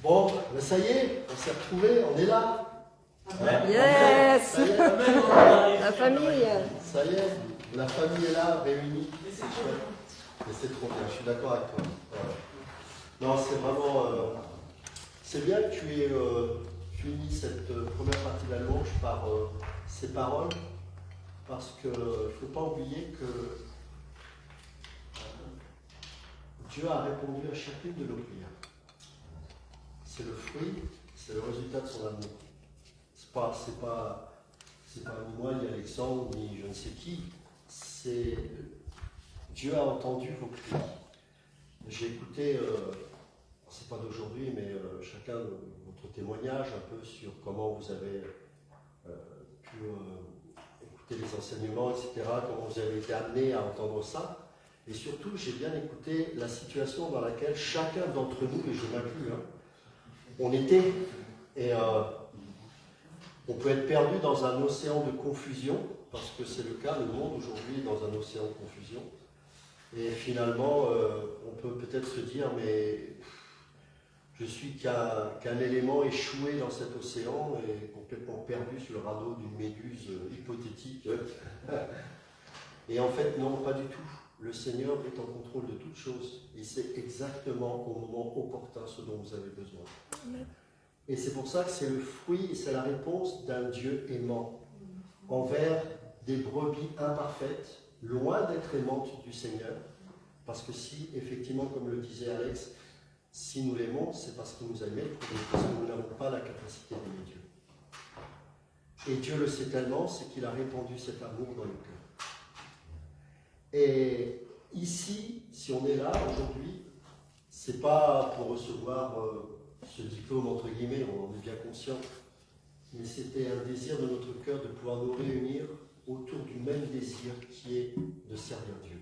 Bon, ben ça y est, on s'est retrouvés, on est là. Yes. Ça y est, La famille. ça y est, la famille est là, réunie. C'est chouette. Et c'est trop bien, je suis d'accord avec toi. Non, c'est vraiment... c'est bien que tu aies fini cette première partie de la louange par ces paroles, parce qu'il ne faut pas oublier que Dieu a répondu à chacune de nos prières. C'est le fruit, c'est le résultat de son amour. C'est pas ni moi, ni Alexandre, ni je ne sais qui. C'est Dieu a entendu vos cris. J'ai écouté, c'est pas d'aujourd'hui, mais chacun de votre témoignage un peu sur comment vous avez pu écouter les enseignements, etc., comment vous avez été amené à entendre ça. Et surtout, j'ai bien écouté la situation dans laquelle chacun d'entre nous, et je m'inclus, on était, et on peut être perdu dans un océan de confusion, parce que c'est le cas, le monde aujourd'hui est dans un océan de confusion. Et finalement, on peut peut-être se dire, mais je suis qu'un élément échoué dans cet océan et complètement perdu sur le radeau d'une méduse hypothétique. Et en fait, non, pas du tout. Le Seigneur est en contrôle de toutes choses. Il sait exactement au moment opportun ce dont vous avez besoin. Et c'est pour ça que c'est le fruit et c'est la réponse d'un Dieu aimant envers des brebis imparfaites, loin d'être aimantes du Seigneur. Parce que si, effectivement, comme le disait Alex, si nous l'aimons, c'est parce qu'il nous a aimés, parce que nous n'avons pas la capacité d'aimer Dieu. Et Dieu le sait tellement, c'est qu'il a répandu cet amour dans le cœur. Et ici, si on est là aujourd'hui, c'est pas pour recevoir ce diplôme entre guillemets, on en est bien conscient, mais c'était un désir de notre cœur de pouvoir nous réunir autour du même désir qui est de servir Dieu.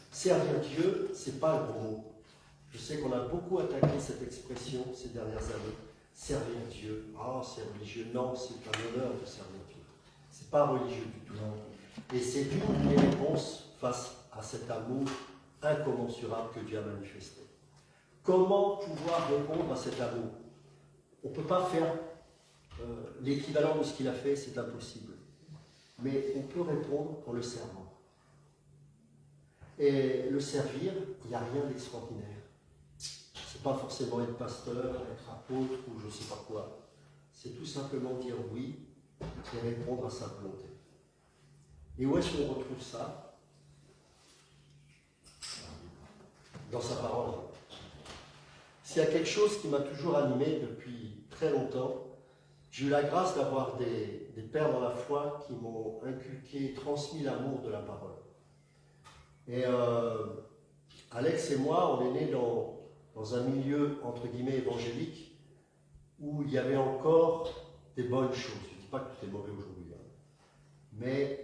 Servir Dieu, c'est pas le gros mot. Je sais qu'on a beaucoup attaqué cette expression ces dernières années. Servir Dieu, c'est religieux. Non, c'est un honneur de servir Dieu. C'est pas religieux du tout. Et c'est une des réponses face à cet amour incommensurable que Dieu a manifesté. Comment pouvoir répondre à cet amour? On ne peut pas faire l'équivalent de ce qu'il a fait, c'est impossible. Mais on peut répondre en le servant. Et le servir, il n'y a rien d'extraordinaire. Ce n'est pas forcément être pasteur, être apôtre ou je ne sais pas quoi. C'est tout simplement dire oui et répondre à sa volonté. Et où est-ce qu'on retrouve ça? Dans sa parole. S'il y a quelque chose qui m'a toujours animé depuis très longtemps, j'ai eu la grâce d'avoir des pères dans la foi qui m'ont inculqué, transmis l'amour de la parole. Et Alex et moi, on est nés dans un milieu, entre guillemets, évangélique, où il y avait encore des bonnes choses. Je ne dis pas que tout est mauvais aujourd'hui, mais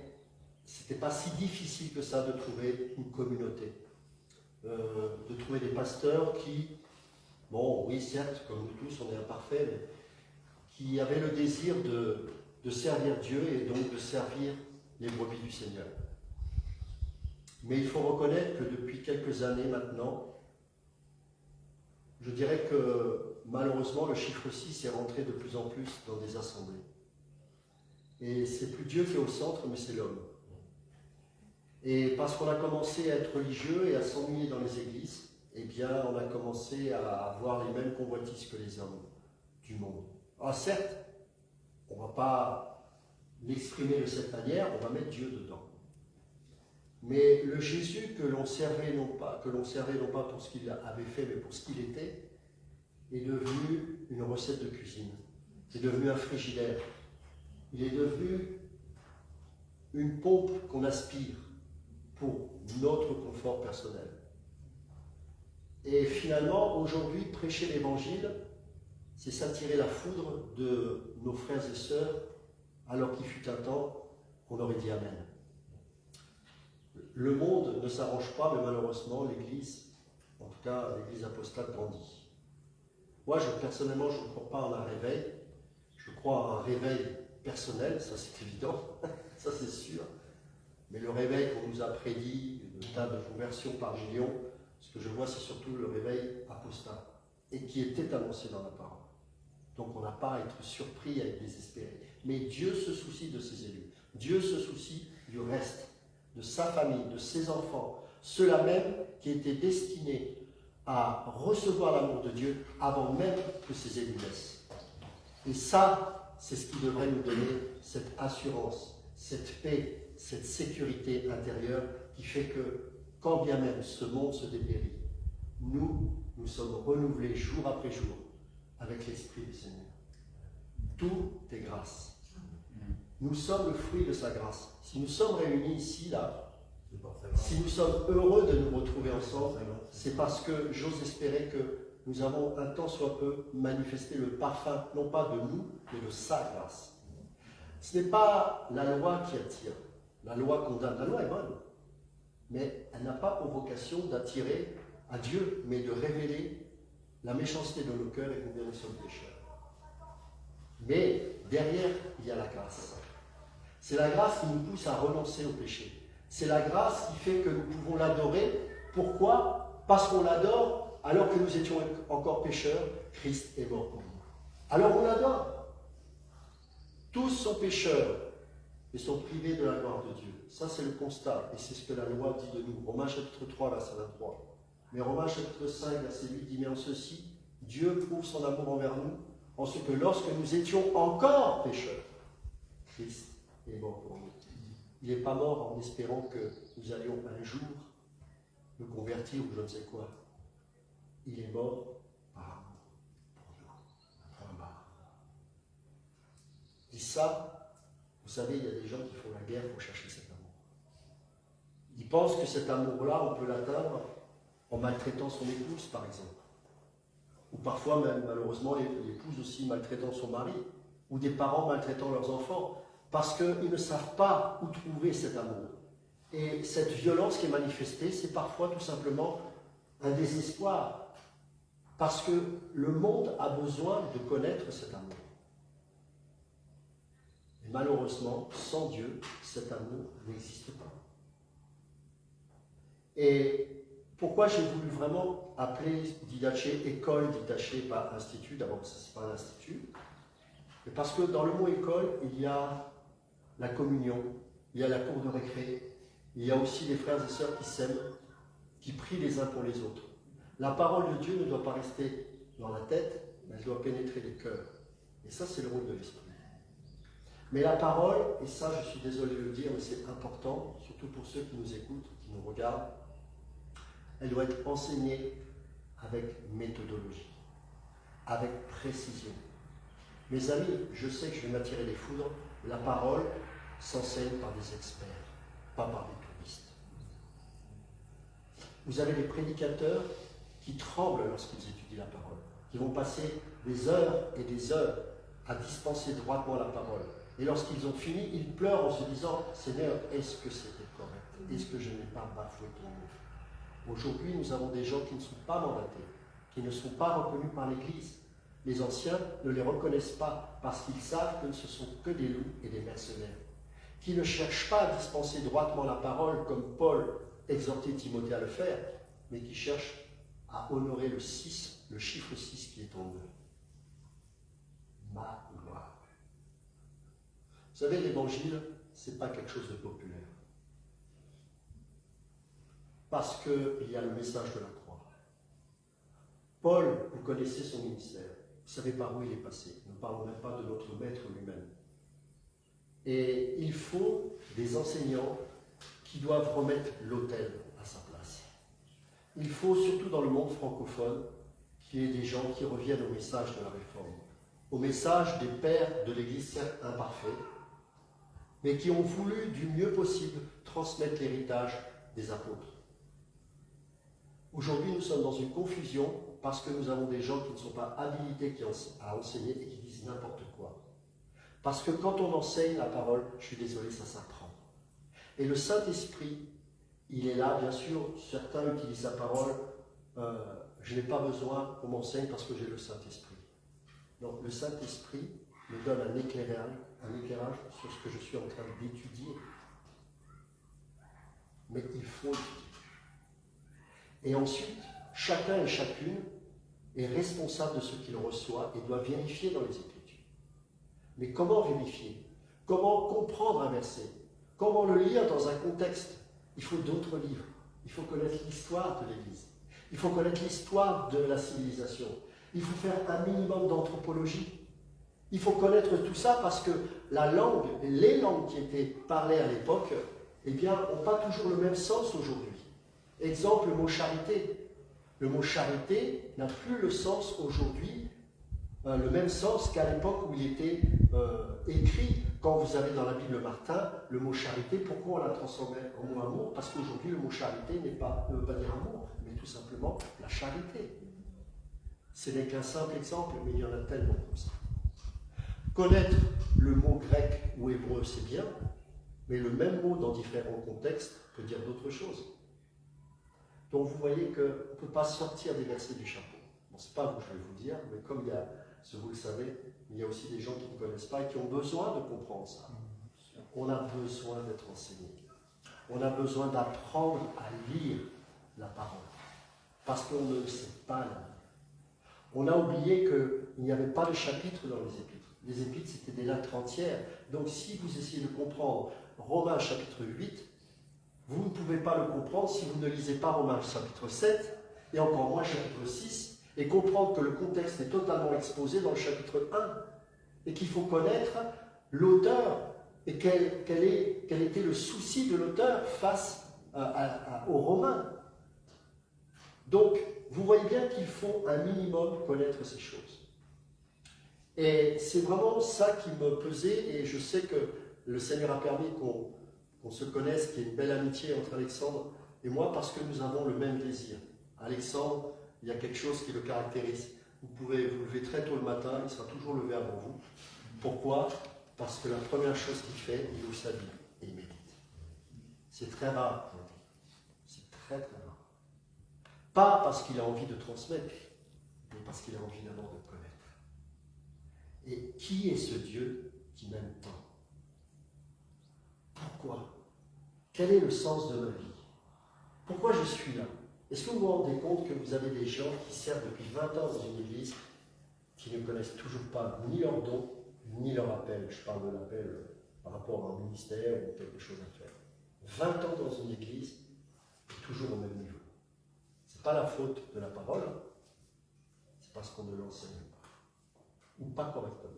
c'était pas si difficile que ça de trouver une communauté, de trouver des pasteurs qui, bon, oui, certes, comme nous tous, on est imparfaits, mais qui avaient le désir de servir Dieu et donc de servir les brebis du Seigneur. Mais il faut reconnaître que depuis quelques années maintenant, je dirais que malheureusement le chiffre 6 est rentré de plus en plus dans des assemblées. Et c'est plus Dieu qui est au centre, mais c'est l'homme. Et parce qu'on a commencé à être religieux et à s'ennuyer dans les églises, eh bien on a commencé à avoir les mêmes convoitises que les hommes du monde. Alors certes, on ne va pas l'exprimer de cette manière, on va mettre Dieu dedans. Mais le Jésus que l'on servait non pas pour ce qu'il avait fait, mais pour ce qu'il était, est devenu une recette de cuisine. C'est devenu un frigidaire. Il est devenu une pompe qu'on aspire pour notre confort personnel. Et finalement, aujourd'hui, prêcher l'Évangile, c'est s'attirer la foudre de nos frères et sœurs, alors qu'il fut un temps, on aurait dit Amen. Le monde ne s'arrange pas, mais malheureusement, l'Église, en tout cas l'Église apostale, grandit. Moi, personnellement, je ne crois pas en un réveil. Je crois en un réveil personnel, ça c'est évident, ça c'est sûr. Mais le réveil qu'on nous a prédit, le tas de conversions par millions, ce que je vois, c'est surtout le réveil apostat. et qui était annoncé dans la parole. Donc on n'a pas à être surpris, à être désespéré. Mais Dieu se soucie de ses élus. Dieu se soucie du reste, de sa famille, de ses enfants, ceux-là même qui étaient destinés à recevoir l'amour de Dieu avant même que ses élus naissent. Et ça, c'est ce qui devrait nous donner cette assurance, cette paix, cette sécurité intérieure qui fait que, quand bien même ce monde se dépérit, nous sommes renouvelés jour après jour avec l'Esprit du Seigneur. Tout est grâce. Nous sommes le fruit de sa grâce. Si nous sommes réunis ici, là, si nous sommes heureux de nous retrouver ensemble, c'est parce que j'ose espérer que nous avons un tant soit peu manifesté le parfum, non pas de nous, mais de sa grâce. Ce n'est pas la loi qui attire. La loi condamne. La loi est bonne. Mais elle n'a pas pour vocation d'attirer à Dieu, mais de révéler la méchanceté de nos cœurs et combien nous sommes pécheurs. Mais derrière, il y a la grâce. C'est la grâce qui nous pousse à renoncer au péché. C'est la grâce qui fait que nous pouvons l'adorer. Pourquoi? Parce qu'on l'adore alors que nous étions encore pécheurs. Christ est mort pour nous. Alors on l'adore. Tous sont pécheurs et sont privés de la gloire de Dieu. Ça, c'est le constat. Et c'est ce que la loi dit de nous. Romains chapitre 3, verset 23. Mais Romains chapitre 5, verset 8 dit, mais en ceci, Dieu prouve son amour envers nous, en ce que lorsque nous étions encore pécheurs, Christ est mort pour nous. Il n'est pas mort en espérant que nous allions un jour nous convertir ou je ne sais quoi. Il est mort par amour pour nous. Point barre. Et ça, vous savez, il y a des gens qui font la guerre pour chercher cet amour. Ils pensent que cet amour-là, on peut l'atteindre en maltraitant son épouse, par exemple. Ou parfois même, malheureusement, l'épouse aussi maltraitant son mari, ou des parents maltraitant leurs enfants, parce qu'ils ne savent pas où trouver cet amour. Et cette violence qui est manifestée, c'est parfois tout simplement un désespoir, parce que le monde a besoin de connaître cet amour. Et malheureusement, sans Dieu, cet amour n'existe pas. Et pourquoi j'ai voulu vraiment appeler Didaché école Didaché, pas institut, d'abord ce n'est pas un institut, mais parce que dans le mot école, il y a la communion, il y a la cour de récré, il y a aussi les frères et sœurs qui s'aiment, qui prient les uns pour les autres. La parole de Dieu ne doit pas rester dans la tête, mais elle doit pénétrer les cœurs. Et ça, c'est le rôle de l'Esprit. Mais la parole, et ça je suis désolé de le dire, mais c'est important, surtout pour ceux qui nous écoutent, qui nous regardent, elle doit être enseignée avec méthodologie, avec précision. Mes amis, je sais que je vais m'attirer les foudres, la parole s'enseigne par des experts, pas par des touristes. Vous avez des prédicateurs qui tremblent lorsqu'ils étudient la parole, qui vont passer des heures et des heures à dispenser droitement la parole. Et lorsqu'ils ont fini, ils pleurent en se disant « Seigneur, est-ce que c'était correct? Est-ce que je n'ai pas bafoué ton nom ?» Aujourd'hui, nous avons des gens qui ne sont pas mandatés, qui ne sont pas reconnus par l'Église. Les anciens ne les reconnaissent pas parce qu'ils savent que ce sont que des loups et des mercenaires, qui ne cherchent pas à dispenser droitement la parole comme Paul exhortait Timothée à le faire, mais qui cherchent à honorer le 6, le chiffre 6 qui est en eux. Ma gloire. Vous savez, l'évangile, ce n'est pas quelque chose de populaire. Parce qu'il y a le message de la croix. Paul, vous connaissez son ministère. Vous savez par où il est passé. Ne parlons même pas de notre maître lui-même. Et il faut des enseignants qui doivent remettre l'autel à sa place. Il faut, surtout dans le monde francophone, qu'il y ait des gens qui reviennent au message de la réforme, au message des pères de l'Église, certes imparfaits, mais qui ont voulu du mieux possible transmettre l'héritage des apôtres. Aujourd'hui, nous sommes dans une confusion parce que nous avons des gens qui ne sont pas habilités à enseigner et qui disent n'importe quoi. Parce que quand on enseigne la parole, je suis désolé, ça s'apprend. Et le Saint-Esprit, il est là, bien sûr, certains utilisent la parole, je n'ai pas besoin qu'on m'enseigne parce que j'ai le Saint-Esprit. Donc le Saint-Esprit me donne un éclairage sur ce que je suis en train d'étudier. Mais il faut étudier. Et ensuite, chacun et chacune est responsable de ce qu'il reçoit et doit vérifier dans les Écritures. Mais comment vérifier? Comment comprendre un verset? Comment le lire dans un contexte? Il faut d'autres livres. Il faut connaître l'histoire de l'Église. Il faut connaître l'histoire de la civilisation. Il faut faire un minimum d'anthropologie. Il faut connaître tout ça parce que la langue, les langues qui étaient parlées à l'époque, eh bien, n'ont pas toujours le même sens aujourd'hui. Exemple, le mot charité. Le mot charité n'a plus le sens aujourd'hui, le même sens qu'à l'époque où il était écrit. Quand vous avez dans la Bible Martin le mot charité, pourquoi on l'a transformé en mot amour? Parce qu'aujourd'hui, le mot charité ne veut pas dire amour, mais tout simplement la charité. Ce n'est qu'un simple exemple, mais il y en a tellement comme ça. Connaître le mot grec ou hébreu, c'est bien, mais le même mot dans différents contextes peut dire d'autres choses. Donc vous voyez qu'on ne peut pas sortir des versets du chapeau. Bon, ce n'est pas vous, je vais vous dire, mais comme il y a, vous le savez, il y a aussi des gens qui ne connaissent pas et qui ont besoin de comprendre ça. On a besoin d'être enseigné. On a besoin d'apprendre à lire la parole. Parce qu'on ne sait pas la lire. On a oublié qu'il n'y avait pas de chapitre dans les épîtres. Les épîtres, c'était des lettres entières. Donc si vous essayez de comprendre Romains chapitre 8, vous ne pouvez pas le comprendre si vous ne lisez pas Romains chapitre 7, et encore moins chapitre 6, et comprendre que le contexte est totalement exposé dans le chapitre 1, et qu'il faut connaître l'auteur, et quel était le souci de l'auteur face aux Romains. Donc, vous voyez bien qu'il faut un minimum connaître ces choses. Et c'est vraiment ça qui me pesait, et je sais que le Seigneur a permis qu'on se connaisse, qu'il y ait une belle amitié entre Alexandre et moi, parce que nous avons le même désir. Alexandre, il y a quelque chose qui le caractérise. Vous pouvez vous lever très tôt le matin, il sera toujours levé avant vous. Pourquoi? Parce que la première chose qu'il fait, il ouvre sa Bible et il médite. C'est très rare. C'est très très rare. Pas parce qu'il a envie de transmettre, mais parce qu'il a envie d'abord de connaître. Et qui est ce Dieu qui m'aime tant? Pourquoi? Quel est le sens de ma vie? Pourquoi je suis là? Est-ce que vous vous rendez compte que vous avez des gens qui servent depuis 20 ans dans une église qui ne connaissent toujours pas ni leur don, ni leur appel? Je parle de l'appel par rapport à un ministère ou quelque chose à faire. 20 ans dans une église, et toujours au même niveau. Ce n'est pas la faute de la parole, c'est parce qu'on ne l'enseigne pas. Ou pas correctement.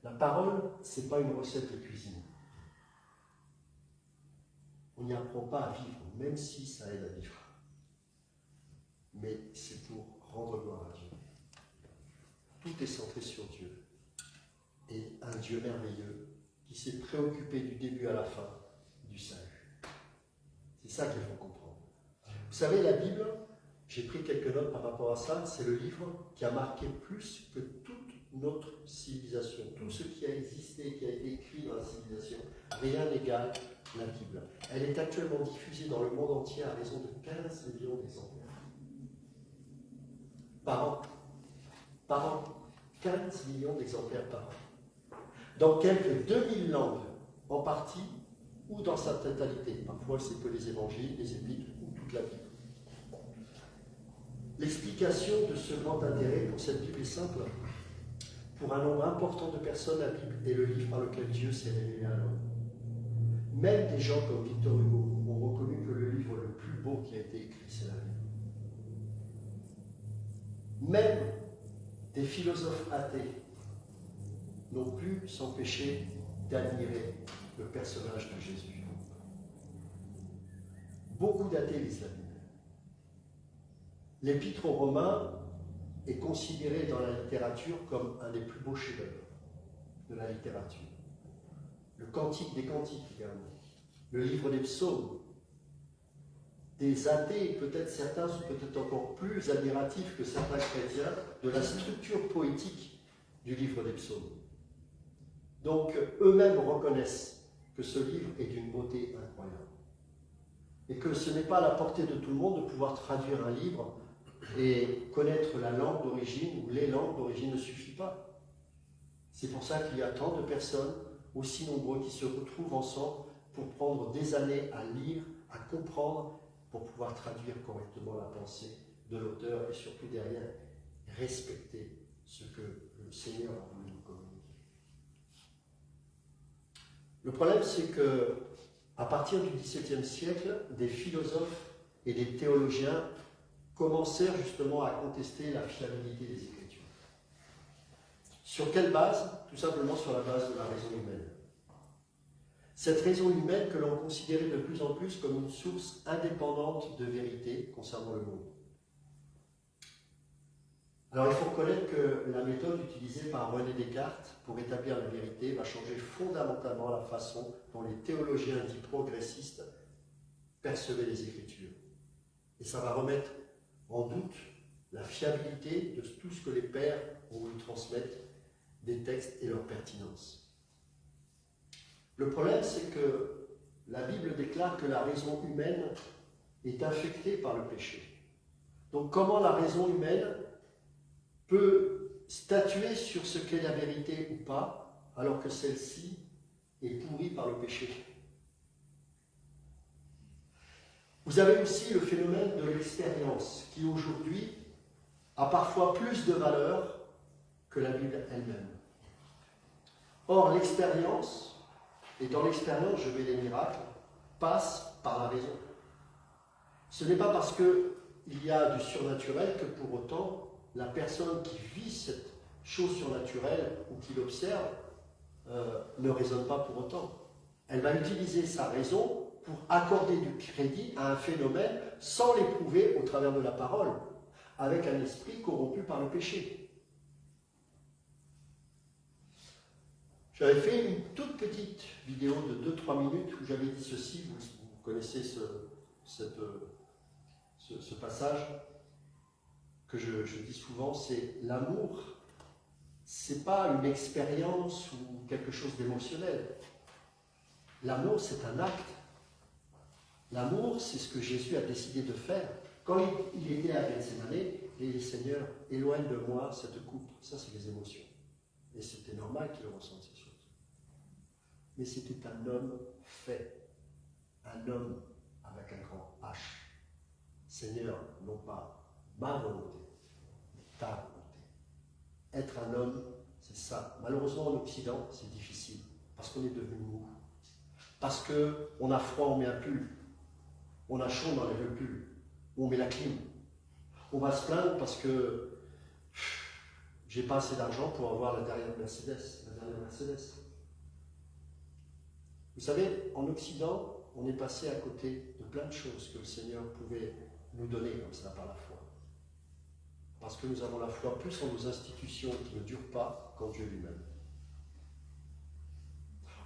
La parole, ce n'est pas une recette de cuisine. On n'y apprend pas à vivre, même si ça aide à vivre. Mais c'est pour rendre gloire à Dieu. Tout est centré sur Dieu. Et un Dieu merveilleux qui s'est préoccupé du début à la fin du salut. C'est ça qu'il faut comprendre. Vous savez, la Bible, j'ai pris quelques notes par rapport à ça, c'est le livre qui a marqué plus que toute notre civilisation. Tout ce qui a existé, qui a été écrit dans la civilisation, rien n'égale la Bible. Elle est actuellement diffusée dans le monde entier à raison de 15 millions d'exemplaires. Par an. Par an. 15 millions d'exemplaires par an. Dans quelques 2000 langues, en partie, ou dans sa totalité. Parfois, c'est que les évangiles, les épîtres, ou toute la Bible. L'explication de ce grand intérêt pour cette Bible est simple. Pour un nombre important de personnes, la Bible est le livre par lequel Dieu s'est révélé à l'homme. Même des gens comme Victor Hugo ont reconnu que le livre le plus beau qui a été écrit, c'est la Bible. Même des philosophes athées n'ont pu s'empêcher d'admirer le personnage de Jésus. Beaucoup d'athées lisent la Bible. L'Épître aux Romains est considéré dans la littérature comme un des plus beaux chefs-d'œuvre de la littérature. Le Cantique des Cantiques également. Le livre des Psaumes. Des athées, peut-être certains sont peut-être encore plus admiratifs que certains chrétiens, de la structure poétique du livre des Psaumes. Donc, eux-mêmes reconnaissent que ce livre est d'une beauté incroyable. Et que ce n'est pas à la portée de tout le monde de pouvoir traduire un livre et connaître la langue d'origine ou les langues d'origine ne suffit pas. C'est pour ça qu'il y a tant de personnes, aussi nombreux, qui se retrouvent ensemble pour prendre des années à lire, à comprendre, pour pouvoir traduire correctement la pensée de l'auteur et surtout derrière, respecter ce que le Seigneur a voulu nous communiquer. Le problème, c'est que à partir du XVIIe siècle, des philosophes et des théologiens commencèrent justement à contester la fiabilité des Écritures. Sur quelle base? Tout simplement sur la base de la raison humaine. Cette raison humaine que l'on considérait de plus en plus comme une source indépendante de vérité concernant le monde. Alors il faut reconnaître que la méthode utilisée par René Descartes pour établir la vérité va changer fondamentalement la façon dont les théologiens dits progressistes percevaient les Écritures. Et ça va remettre en doute la fiabilité de tout ce que les pères ont voulu transmettre des textes et leur pertinence. Le problème, c'est que la Bible déclare que la raison humaine est infectée par le péché. Donc comment la raison humaine peut statuer sur ce qu'est la vérité ou pas, alors que celle-ci est pourrie par le péché? Vous avez aussi le phénomène de l'expérience, qui aujourd'hui a parfois plus de valeur que la Bible elle-même. Or, l'expérience, et dans l'expérience, je vais les miracles, passe par la raison. Ce n'est pas parce qu'il y a du surnaturel que pour autant, la personne qui vit cette chose surnaturelle ou qui l'observe ne raisonne pas pour autant. Elle va utiliser sa raison pour accorder du crédit à un phénomène sans l'éprouver au travers de la parole, avec un esprit corrompu par le péché. J'avais fait une toute petite vidéo de 2-3 minutes où j'avais dit ceci, vous connaissez ce passage que je dis souvent, c'est l'amour, c'est pas une expérience ou quelque chose d'émotionnel. L'amour, c'est un acte. L'amour, c'est ce que Jésus a décidé de faire. Quand il était à Gethsémane, il dit, Seigneur, éloigne de moi cette coupe. Ça, c'est les émotions. Et c'était normal qu'il ressente ces choses. Mais c'était un homme fait. Un homme avec un grand H. Seigneur, non pas ma volonté, mais ta volonté. Être un homme, c'est ça. Malheureusement, en Occident, c'est difficile. Parce qu'on est devenu mou. Parce qu'on a froid, on met un pull. On a chaud, on enlève le pull. On met la clim. On va se plaindre parce que j'ai pas assez d'argent pour avoir la dernière Mercedes. Vous savez, en Occident, on est passé à côté de plein de choses que le Seigneur pouvait nous donner comme ça par la foi. Parce que nous avons la foi plus en nos institutions qui ne durent pas qu'en Dieu lui-même.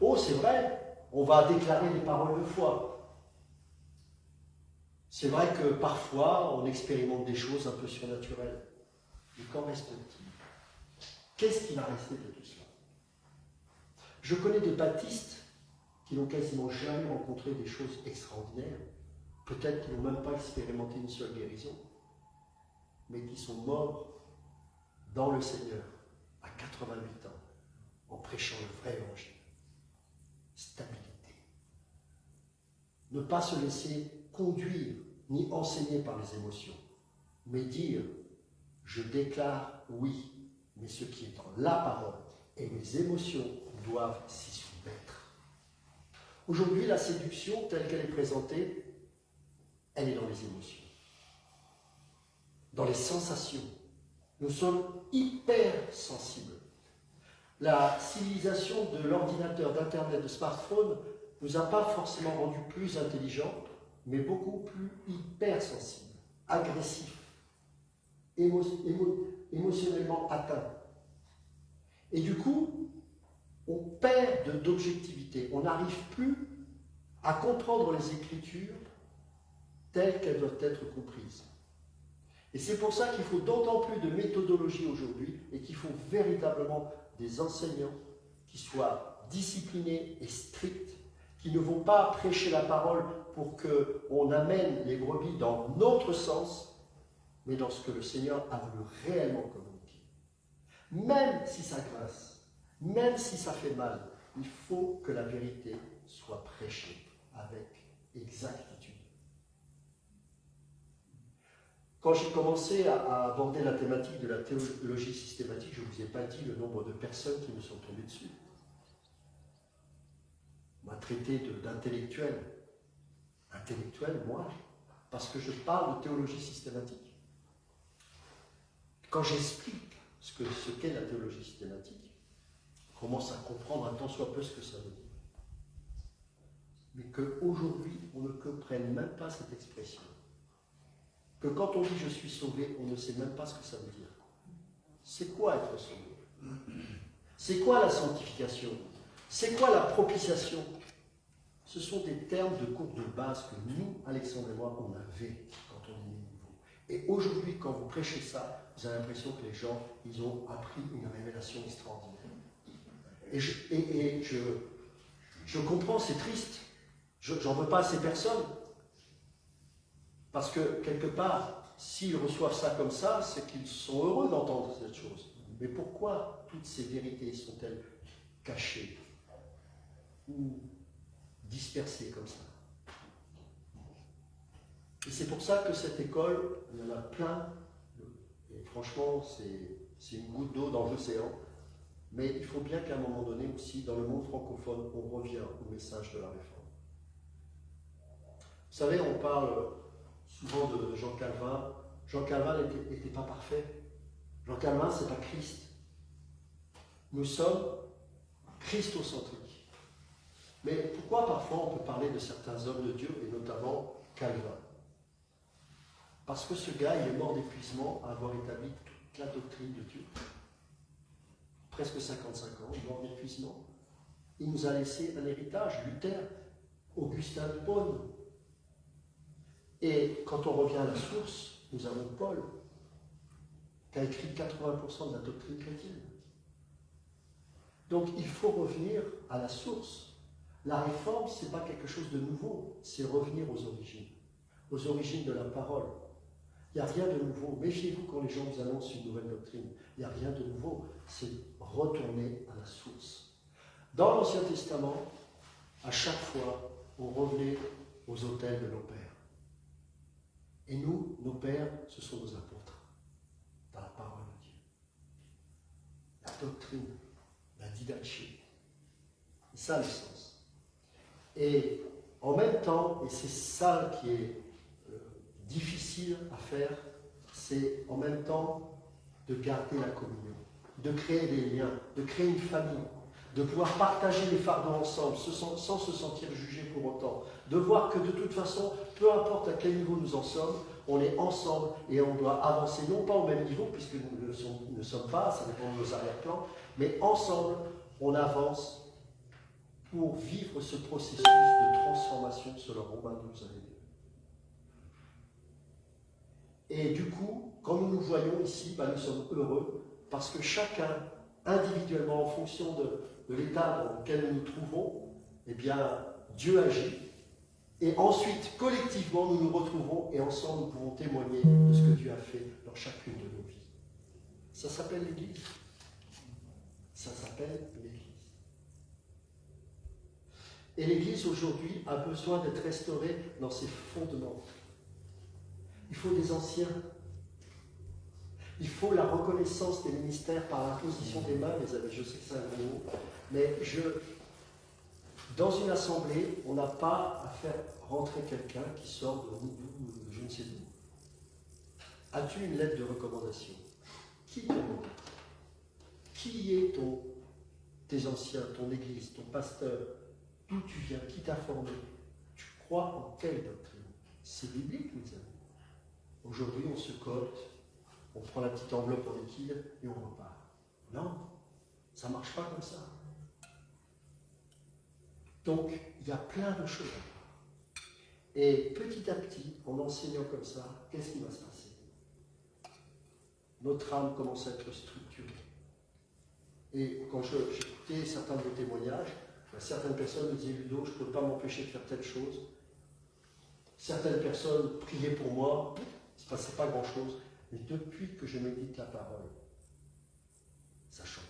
Oh, c'est vrai, on va déclarer des paroles de foi. C'est vrai que parfois, on expérimente des choses un peu surnaturelles. Mais qu'en reste-t-il? Qu'est-ce qui va rester de tout cela? Je connais des baptistes qui n'ont quasiment jamais rencontré des choses extraordinaires, peut-être qu'ils n'ont même pas expérimenté une seule guérison, mais qui sont morts dans le Seigneur à 88 ans, en prêchant le vrai évangile. Stabilité. Ne pas se laisser conduire ni enseigner par les émotions, mais dire, je déclare oui, mais ce qui est dans la parole et mes émotions doivent s'y soumettre. Aujourd'hui, la séduction, telle qu'elle est présentée, elle est dans les émotions, dans les sensations. Nous sommes hyper sensibles. La civilisation de l'ordinateur, d'Internet, de smartphone ne nous a pas forcément rendus plus intelligents, mais beaucoup plus hypersensibles, agressifs, émotionnellement atteints. Et du coup, on perd d'objectivité. On n'arrive plus à comprendre les Écritures telles qu'elles doivent être comprises. Et c'est pour ça qu'il faut d'autant plus de méthodologie aujourd'hui et qu'il faut véritablement des enseignants qui soient disciplinés et stricts, qui ne vont pas prêcher la parole pour qu'on amène les brebis dans notre sens, mais dans ce que le Seigneur a voulu réellement communiquer. Même si ça grince, même si ça fait mal, il faut que la vérité soit prêchée avec exactitude. Quand j'ai commencé à aborder la thématique de la théologie systématique, je ne vous ai pas dit le nombre de personnes qui me sont tombées dessus. On m'a traité d'intellectuel. Intellectuel, moi, parce que je parle de théologie systématique. Quand j'explique ce qu'est la théologie systématique, on commence à comprendre un tant soit peu ce que ça veut dire. Mais qu'aujourd'hui, on ne comprenne même pas cette expression. Que quand on dit « je suis sauvé », on ne sait même pas ce que ça veut dire. C'est quoi être sauvé? C'est quoi la sanctification? C'est quoi la propitiation? Ce sont des termes de cours de base que nous, Alexandre et moi, on avait quand on est nouveau. Et aujourd'hui, quand vous prêchez ça, vous avez l'impression que les gens, ils ont appris une révélation extraordinaire. Et je comprends, c'est triste. J'en veux pas à ces personnes. Parce que, quelque part, s'ils reçoivent ça comme ça, c'est qu'ils sont heureux d'entendre cette chose. Mais pourquoi toutes ces vérités sont-elles cachées ou dispersées comme ça? Et c'est pour ça que cette école, il y en a plein, et franchement, c'est une goutte d'eau dans l'océan, mais il faut bien qu'à un moment donné aussi, dans le monde francophone, on revienne au message de la réforme. Vous savez, on parle souvent de Jean Calvin. Jean Calvin n'était pas parfait. Jean Calvin, ce n'est pas Christ. Nous sommes christocentriques. Mais pourquoi parfois on peut parler de certains hommes de Dieu, et notamment Calvin? Parce que ce gars, il est mort d'épuisement à avoir établi toute la doctrine de Dieu. Presque 55 ans, mort d'épuisement. Il nous a laissé un héritage, Luther, Augustin d'Hippone. Et quand on revient à la source, nous avons Paul, qui a écrit 80% de la doctrine chrétienne. Donc il faut revenir à la source. La réforme, ce n'est pas quelque chose de nouveau, c'est revenir aux origines de la parole. Il n'y a rien de nouveau. Méfiez-vous quand les gens vous annoncent une nouvelle doctrine. Il n'y a rien de nouveau, c'est retourner à la source. Dans l'Ancien Testament, à chaque fois, on revenait aux autels de nos pères. Et nous, nos pères, ce sont nos apôtres, dans la parole de Dieu. La doctrine, la didaché. C'est ça le sens. Et en même temps, et c'est ça qui est difficile à faire, c'est en même temps de garder la communion, de créer des liens, de créer une famille, de pouvoir partager les fardeaux ensemble sans se sentir jugé pour autant, de voir que de toute façon, peu importe à quel niveau nous en sommes, on est ensemble et on doit avancer, non pas au même niveau, puisque nous ne sommes pas, ça dépend de nos arrière-plans, mais ensemble, on avance pour vivre ce processus de transformation selon Romains 12 à 2. Et du coup, quand nous nous voyons ici, nous sommes heureux parce que chacun, individuellement, en fonction de l'état dans lequel nous nous trouvons, eh bien, Dieu agit. Et ensuite, collectivement, nous nous retrouvons et ensemble, nous pouvons témoigner de ce que Dieu a fait dans chacune de nos vies. Ça s'appelle l'Église. Ça s'appelle l'Église. Et l'Église, aujourd'hui, a besoin d'être restaurée dans ses fondements. Il faut des anciens. Il faut la reconnaissance des ministères par l'imposition des mains, les amis. Je sais que c'est un gros mot, mais dans une assemblée, on n'a pas à faire rentrer quelqu'un qui sort de je ne sais d'où. As-tu une lettre de recommandation? Qui te manque? Qui est tes anciens, ton église, ton pasteur? D'où tu viens? Qui t'a formé? Tu crois en quelle doctrine? C'est biblique, mes amis. Aujourd'hui, on se cote, on prend la petite enveloppe en liquide et on repart. Non, ça ne marche pas comme ça. Donc, il y a plein de choses à voir. Et petit à petit, en enseignant comme ça, qu'est-ce qui va se passer? Notre âme commence à être structurée. Et quand j'écoutais certains de vos témoignages, certaines personnes me disaient, Ludo, je ne peux pas m'empêcher de faire telle chose. Certaines personnes priaient pour moi, il ne se passait pas grand-chose. Mais depuis que je médite la parole, ça change.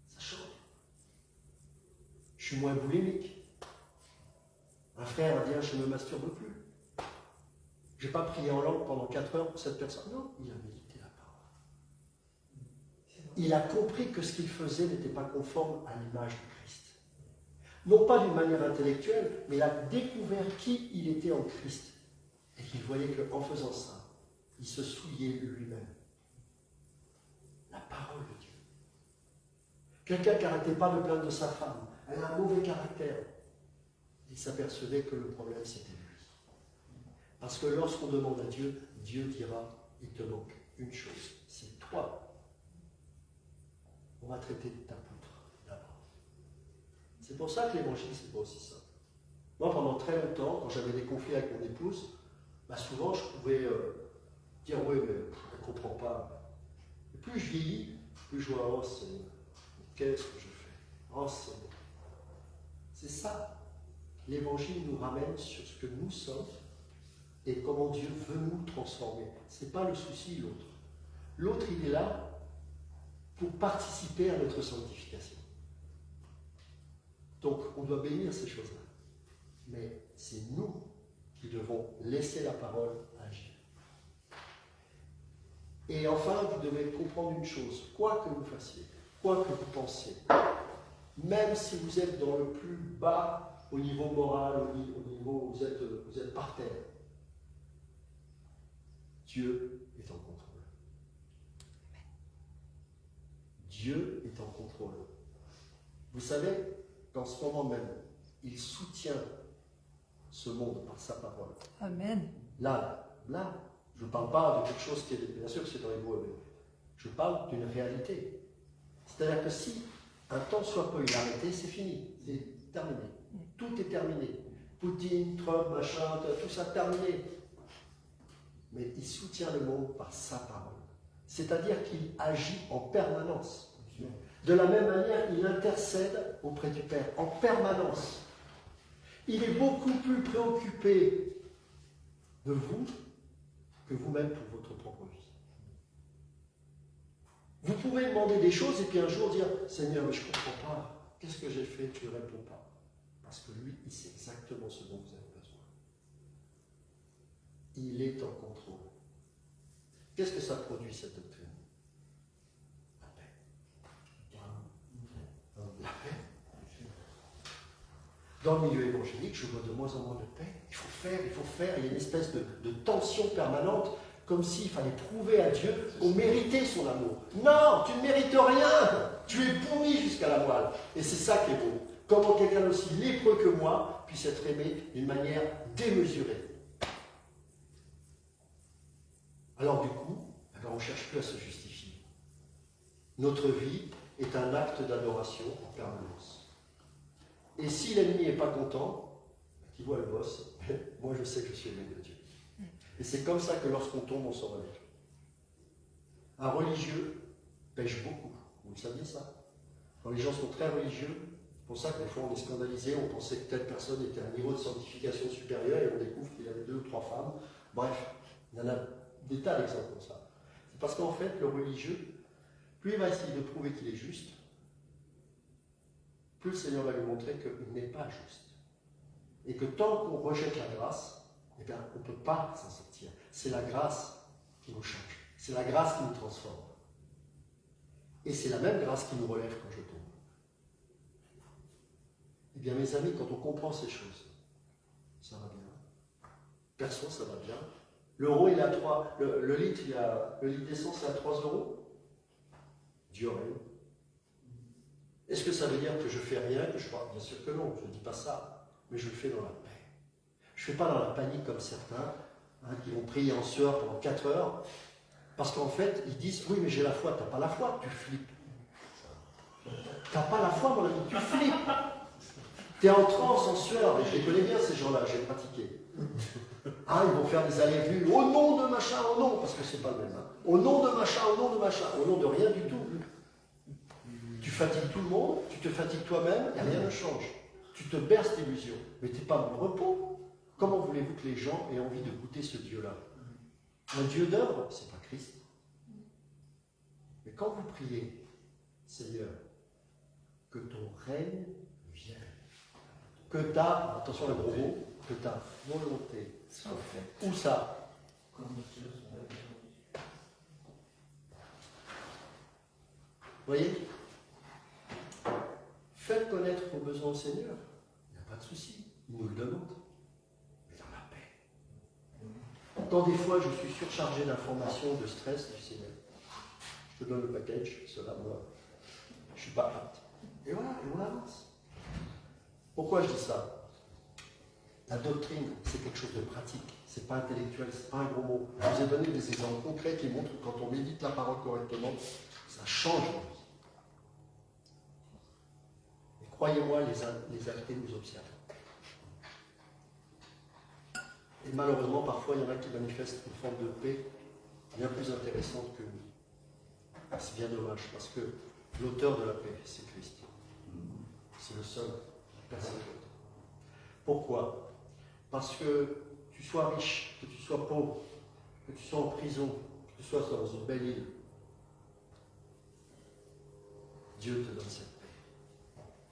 Ça change. Je suis moins boulimique. Un frère a dit, je ne me masturbe plus. Je n'ai pas prié en langue pendant 4 heures pour cette personne. Non, il a médité la parole. Il a compris que ce qu'il faisait n'était pas conforme à l'image de Christ. Non pas d'une manière intellectuelle, mais il a découvert qui il était en Christ. Et qu'il voyait qu'en faisant ça, il se souillait lui-même. La parole de Dieu. Quelqu'un qui n'arrêtait pas de plaindre de sa femme, elle a un mauvais caractère. Il s'apercevait que le problème c'était lui. Parce que lorsqu'on demande à Dieu, Dieu dira, il te manque une chose, c'est toi. On va traiter de ta poutre d'abord. C'est pour ça que l'évangile, c'est pas aussi simple. Moi, pendant très longtemps, quand j'avais des conflits avec mon épouse, souvent je pouvais dire, oui, mais elle ne comprend pas. Et plus je vieillis, plus je vois, oh Seigneur, qu'est-ce que je fais? Oh Seigneur. C'est ça. L'évangile nous ramène sur ce que nous sommes et comment Dieu veut nous transformer. Ce n'est pas le souci, l'autre. L'autre, il est là pour participer à notre sanctification. Donc, on doit bénir ces choses-là. Mais c'est nous qui devons laisser la parole agir. Et enfin, vous devez comprendre une chose. Quoi que vous fassiez, quoi que vous pensiez, même si vous êtes dans le plus bas au niveau moral, au niveau où vous êtes par terre, Dieu est en contrôle. Dieu est en contrôle. Vous savez, dans ce moment même, il soutient ce monde par sa parole. Amen. Là, je ne parle pas de quelque chose qui est, bien sûr que c'est dans les mots, mais je parle d'une réalité. C'est-à-dire que si un temps soit peu il est arrêté, c'est fini, c'est terminé. Tout est terminé. Poutine, Trump, machin, tout ça terminé. Mais il soutient le monde par sa parole. C'est-à-dire qu'il agit en permanence. De la même manière, il intercède auprès du Père en permanence. Il est beaucoup plus préoccupé de vous que vous-même pour votre propre vie. Vous pouvez demander des choses et puis un jour dire « Seigneur, mais je ne comprends pas. Qu'est-ce que j'ai fait? Tu ne réponds pas. » Parce que lui, il sait exactement ce dont vous avez besoin. Il est en contrôle. Qu'est-ce que ça produit, cette doctrine? La paix. La paix. Dans le milieu évangélique, je vois de moins en moins de paix. Il faut faire. Il y a une espèce de tension permanente, comme s'il fallait prouver à Dieu qu'on méritait son amour. Non, tu ne mérites rien. Tu es pourri jusqu'à la moelle. Et c'est ça qui est beau. Comment quelqu'un aussi lépreux que moi puisse être aimé d'une manière démesurée. Alors du coup, on ne cherche plus à se justifier. Notre vie est un acte d'adoration en permanence. Et si l'ennemi n'est pas content, qu'il voit le boss, moi je sais que je suis aimé de Dieu. Et c'est comme ça que lorsqu'on tombe, on se relève. Un religieux pêche beaucoup. Vous le saviez ça? Quand les gens sont très religieux, c'est pour ça que des fois on est scandalisé, on pensait que telle personne était à un niveau de sanctification supérieur et on découvre qu'il avait 2 ou 3 femmes. Bref, il y en a des tas d'exemples comme ça. C'est parce qu'en fait, le religieux, plus il va essayer de prouver qu'il est juste, plus le Seigneur va lui montrer qu'il n'est pas juste. Et que tant qu'on rejette la grâce, eh bien, on ne peut pas s'en sortir. C'est la grâce qui nous change. C'est la grâce qui nous transforme. Et c'est la même grâce qui nous relève quand je tombe. Eh bien, mes amis, quand on comprend ces choses, ça va bien. Perso, ça va bien. L'euro, il est à 3. Le litre d'essence, c'est à 3 €. Dieu règne. Est-ce que ça veut dire que je fais rien, que je parle? Bien sûr que non, je ne dis pas ça. Mais je le fais dans la paix. Je ne fais pas dans la panique comme certains, qui vont prier en sueur pendant 4 heures. Parce qu'en fait, ils disent, oui, mais j'ai la foi. Tu n'as pas la foi, tu flippes. Tu n'as pas la foi, mon ami, tu flippes. Tu es en transe, en sueur. Et je les connais bien, ces gens-là, j'ai pratiqué. Ils vont faire des allées-venues. Au nom de machin, au nom, parce que c'est pas le même. Au nom de machin, au nom de machin, au nom de rien du tout. Tu fatigues tout le monde, tu te fatigues toi-même, et rien ne change. Tu te berces d'illusions, mais tu n'es pas dans le repos. Comment voulez-vous que les gens aient envie de goûter ce Dieu-là? Un Dieu d'œuvre, ce n'est pas Christ. Mais quand vous priez, Seigneur, que ton règne vienne, que ta, attention le gros mot, que ta volonté soit faite. Où ça? Voyez, faites connaître vos besoins au Seigneur, il n'y a pas de souci, il nous le demande, mais dans la paix. Quand des fois je suis surchargé d'informations, de stress, du Seigneur, je te donne le package, cela moi, je ne suis pas apte. Et voilà, et on avance. Pourquoi je dis ça? La doctrine, c'est quelque chose de pratique, c'est pas intellectuel, c'est pas un gros mot. Je vous ai donné des exemples concrets qui montrent que quand on médite la parole correctement, ça change la vie. Et croyez-moi, les athées nous observent. Et malheureusement, parfois, il y en a qui manifestent une forme de paix bien plus intéressante que nous. C'est bien dommage, parce que l'auteur de la paix, c'est Christ. C'est le seul, personne d'autre. Pourquoi? Parce que tu sois riche, que tu sois pauvre, que tu sois en prison, que tu sois dans une belle île, Dieu te donne cette paix.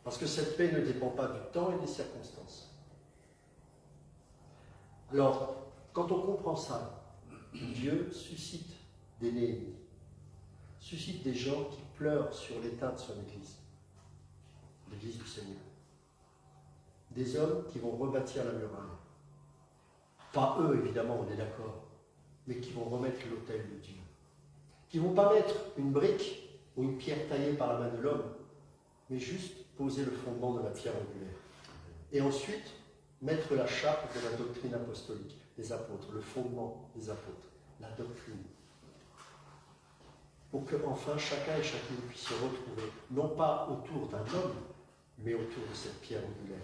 Parce que cette paix ne dépend pas du temps et des circonstances. Alors, quand on comprend ça, Dieu suscite des Néhémies, suscite des gens qui pleurent sur l'état de son Église, l'Église du Seigneur. Des hommes qui vont rebâtir la muraille. Pas eux, évidemment, on est d'accord, mais qui vont remettre l'autel de Dieu. Qui ne vont pas mettre une brique ou une pierre taillée par la main de l'homme, mais juste poser le fondement de la pierre angulaire. Et ensuite, mettre la chape de la doctrine apostolique des apôtres, le fondement des apôtres, la doctrine. Pour que enfin chacun et chacune puisse se retrouver, non pas autour d'un homme, mais autour de cette pierre angulaire.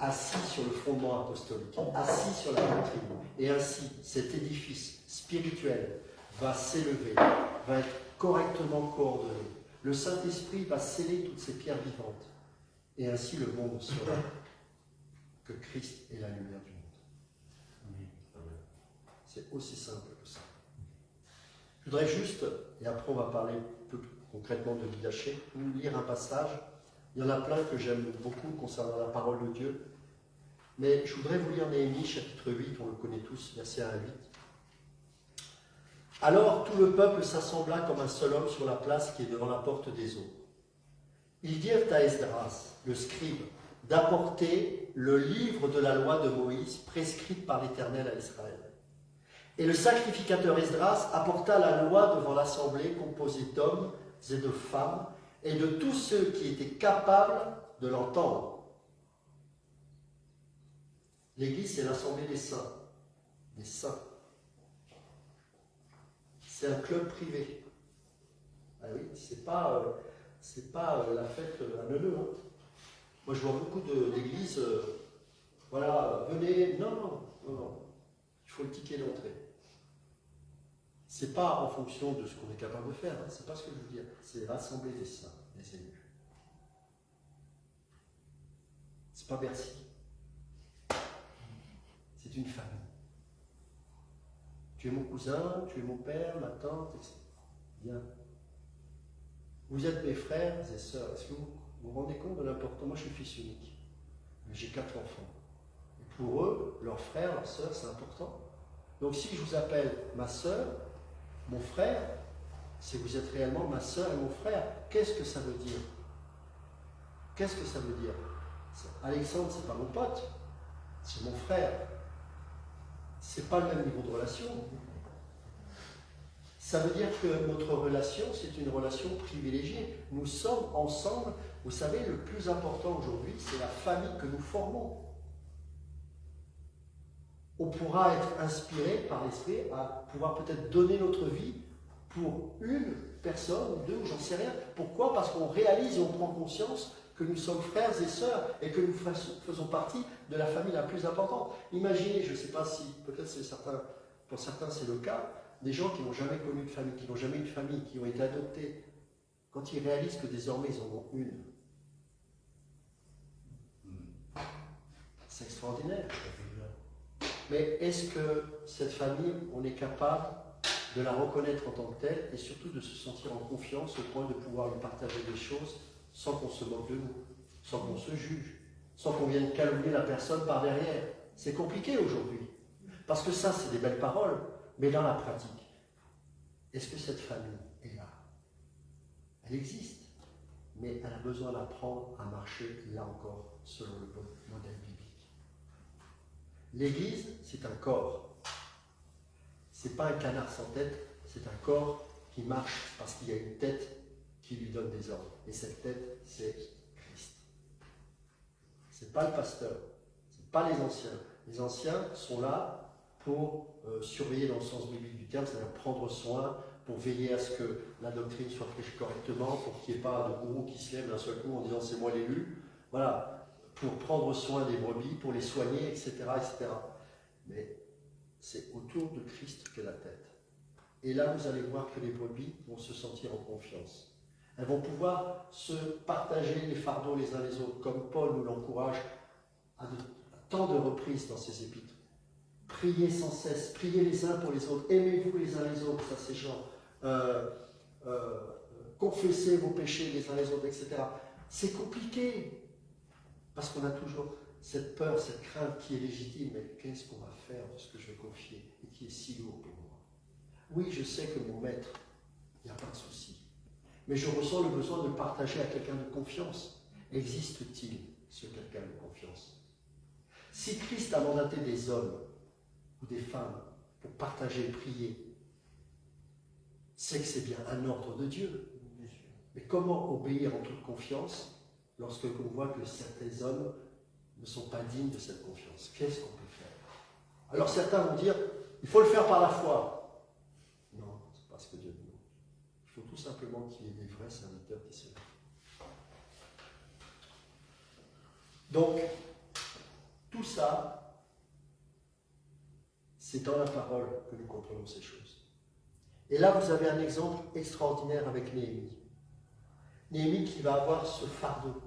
Assis sur le fondement apostolique, assis sur la doctrine. Et ainsi, cet édifice spirituel va s'élever, va être correctement coordonné. Le Saint-Esprit va sceller toutes ces pierres vivantes. Et ainsi, le monde saura que Christ est la lumière du monde. C'est aussi simple que ça. Je voudrais juste, et après on va parler plus concrètement de Didaché, nous lire un passage. Il y en a plein que j'aime beaucoup concernant la parole de Dieu. Mais je voudrais vous lire Néhémie, chapitre 8, on le connaît tous, versets 1 à 8. Alors tout le peuple s'assembla comme un seul homme sur la place qui est devant la porte des eaux. Ils dirent à Esdras, le scribe, d'apporter le livre de la loi de Moïse prescrite par l'Éternel à Israël. Et le sacrificateur Esdras apporta la loi devant l'assemblée composée d'hommes et de femmes et de tous ceux qui étaient capables de l'entendre. L'Église, c'est l'assemblée des saints. Des saints. C'est un club privé. Ah oui, c'est pas la fête à neuneu. Hein. Moi, je vois beaucoup d'églises, voilà, venez. Non. Il faut le ticket d'entrée. C'est pas en fonction de ce qu'on est capable de faire. Hein. C'est pas ce que je veux dire. C'est l'assemblée des saints, des élus. C'est pas Bercy. C'est une famille. Tu es mon cousin, tu es mon père, ma tante, etc. Bien. Vous êtes mes frères et sœurs. Est-ce que vous vous rendez compte de l'importance? Moi, je suis fils unique. J'ai 4 enfants. Et pour eux, leurs frères, leurs sœurs, c'est important. Donc, si je vous appelle ma sœur, mon frère, c'est que vous êtes réellement ma sœur et mon frère. Qu'est-ce que ça veut dire? Qu'est-ce que ça veut dire? Alexandre, c'est pas mon pote, c'est mon frère. C'est pas le même niveau de relation. Ça veut dire que notre relation, c'est une relation privilégiée. Nous sommes ensemble. Vous savez, le plus important aujourd'hui, c'est la famille que nous formons. On pourra être inspiré par l'Esprit à pouvoir peut-être donner notre vie pour une personne, deux, ou j'en sais rien. Pourquoi? Parce qu'on réalise et on prend conscience que nous sommes frères et sœurs et que nous faisons partie de la famille la plus importante. Imaginez, je ne sais pas si, peut-être pour certains c'est le cas, des gens qui n'ont jamais connu de famille, qui n'ont jamais eu de famille, qui ont été adoptés, quand ils réalisent que désormais ils en ont une. C'est extraordinaire. Mais est-ce que cette famille, on est capable de la reconnaître en tant que telle et surtout de se sentir en confiance au point de pouvoir lui partager des choses sans qu'on se moque de nous, sans qu'on se juge, sans qu'on vienne calomnier la personne par derrière? C'est compliqué aujourd'hui. Parce que ça, c'est des belles paroles, Mais dans la pratique, est-ce que cette famille est là? Elle existe, mais elle a besoin d'apprendre à marcher, là encore, selon le modèle biblique. L'Église, c'est un corps. Ce n'est pas un canard sans tête, c'est un corps qui marche parce qu'il y a une tête qui lui donne des ordres. Et cette tête, c'est Christ. Ce n'est pas le pasteur, ce n'est pas les anciens. Les anciens sont là pour surveiller dans le sens biblique du terme, c'est-à-dire prendre soin, pour veiller à ce que la doctrine soit prêchée correctement, pour qu'il n'y ait pas de gourou qui se lève d'un seul coup en disant c'est moi l'élu. Voilà, pour prendre soin des brebis, pour les soigner, etc. etc. Mais c'est autour de Christ qu'est la tête. Et là, vous allez voir que les brebis vont se sentir en confiance. Elles vont pouvoir se partager les fardeaux les uns les autres, comme Paul nous l'encourage à tant de reprises dans ses épîtres. Priez sans cesse, priez les uns pour les autres, aimez-vous les uns les autres, ça c'est genre, confessez vos péchés les uns les autres, etc. C'est compliqué, parce qu'on a toujours cette peur, cette crainte qui est légitime, mais qu'est-ce qu'on va faire de ce que je vais confier et qui est si lourd pour moi? Oui, je sais que mon maître, il n'y a pas de souci, mais je ressens le besoin de le partager à quelqu'un de confiance. Existe-t-il ce quelqu'un de confiance? Si Christ a mandaté des hommes ou des femmes pour partager et prier, c'est que c'est bien un ordre de Dieu. Mais comment obéir en toute confiance lorsque l'on voit que certains hommes ne sont pas dignes de cette confiance? Qu'est-ce qu'on peut faire? Alors certains vont dire, il faut le faire par la foi. Non, c'est pas ce que Dieu dit. Il faut tout simplement qu'il y ait des vrais serviteurs qui se lèvent. Donc, tout ça, c'est dans la parole que nous comprenons ces choses. Et là, vous avez un exemple extraordinaire avec Néhémie. Néhémie qui va avoir ce fardeau.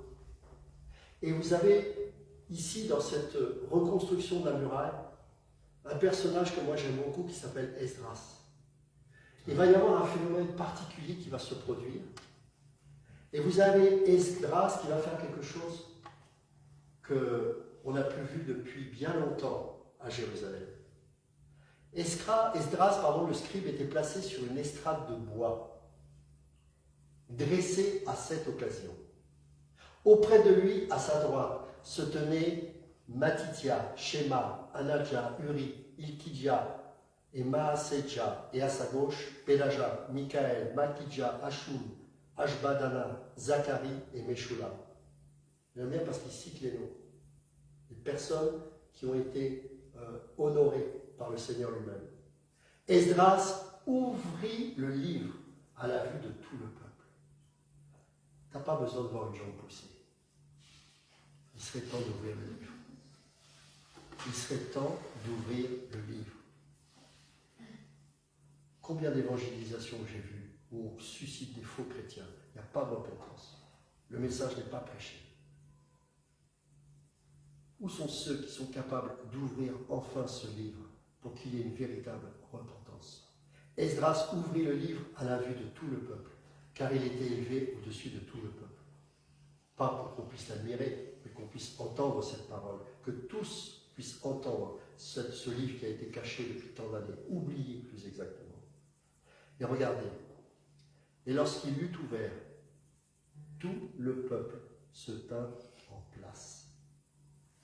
Et vous avez ici, dans cette reconstruction de la muraille, un personnage que moi j'aime beaucoup qui s'appelle Esdras. Il va y avoir un phénomène particulier qui va se produire. Et vous avez Esdras qui va faire quelque chose qu'on n'a plus vu depuis bien longtemps à Jérusalem. Esdras, le scribe, était placé sur une estrade de bois, dressée à cette occasion. Auprès de lui, à sa droite, se tenaient Matithia, Shema, Anadja, Uri, Ilkidja et Maaseja, et à sa gauche, Pélaja, Mikaël, Malkidja, Hashum, Ashbadana, Zacharie et Meshulam. J'aime bien parce qu'il cite les noms. Les personnes qui ont été honorées par le Seigneur lui-même. Esdras ouvrit le livre à la vue de tout le peuple. Tu n'as pas besoin de voir une jambe pousser. Il serait temps d'ouvrir le livre. Il serait temps d'ouvrir le livre. Combien d'évangélisations j'ai vues où on suscite des faux chrétiens? Il n'y a pas de repentance. Le message n'est pas prêché. Où sont ceux qui sont capables d'ouvrir enfin ce livre pour qu'il y ait une véritable repentance? Esdras ouvrit le livre à la vue de tout le peuple, car il était élevé au-dessus de tout le peuple. Pas pour qu'on puisse l'admirer, mais qu'on puisse entendre cette parole, que tous puissent entendre ce livre qui a été caché depuis tant d'années, oublié plus exactement. Et regardez, et lorsqu'il l'eut ouvert, tout le peuple se tint en place.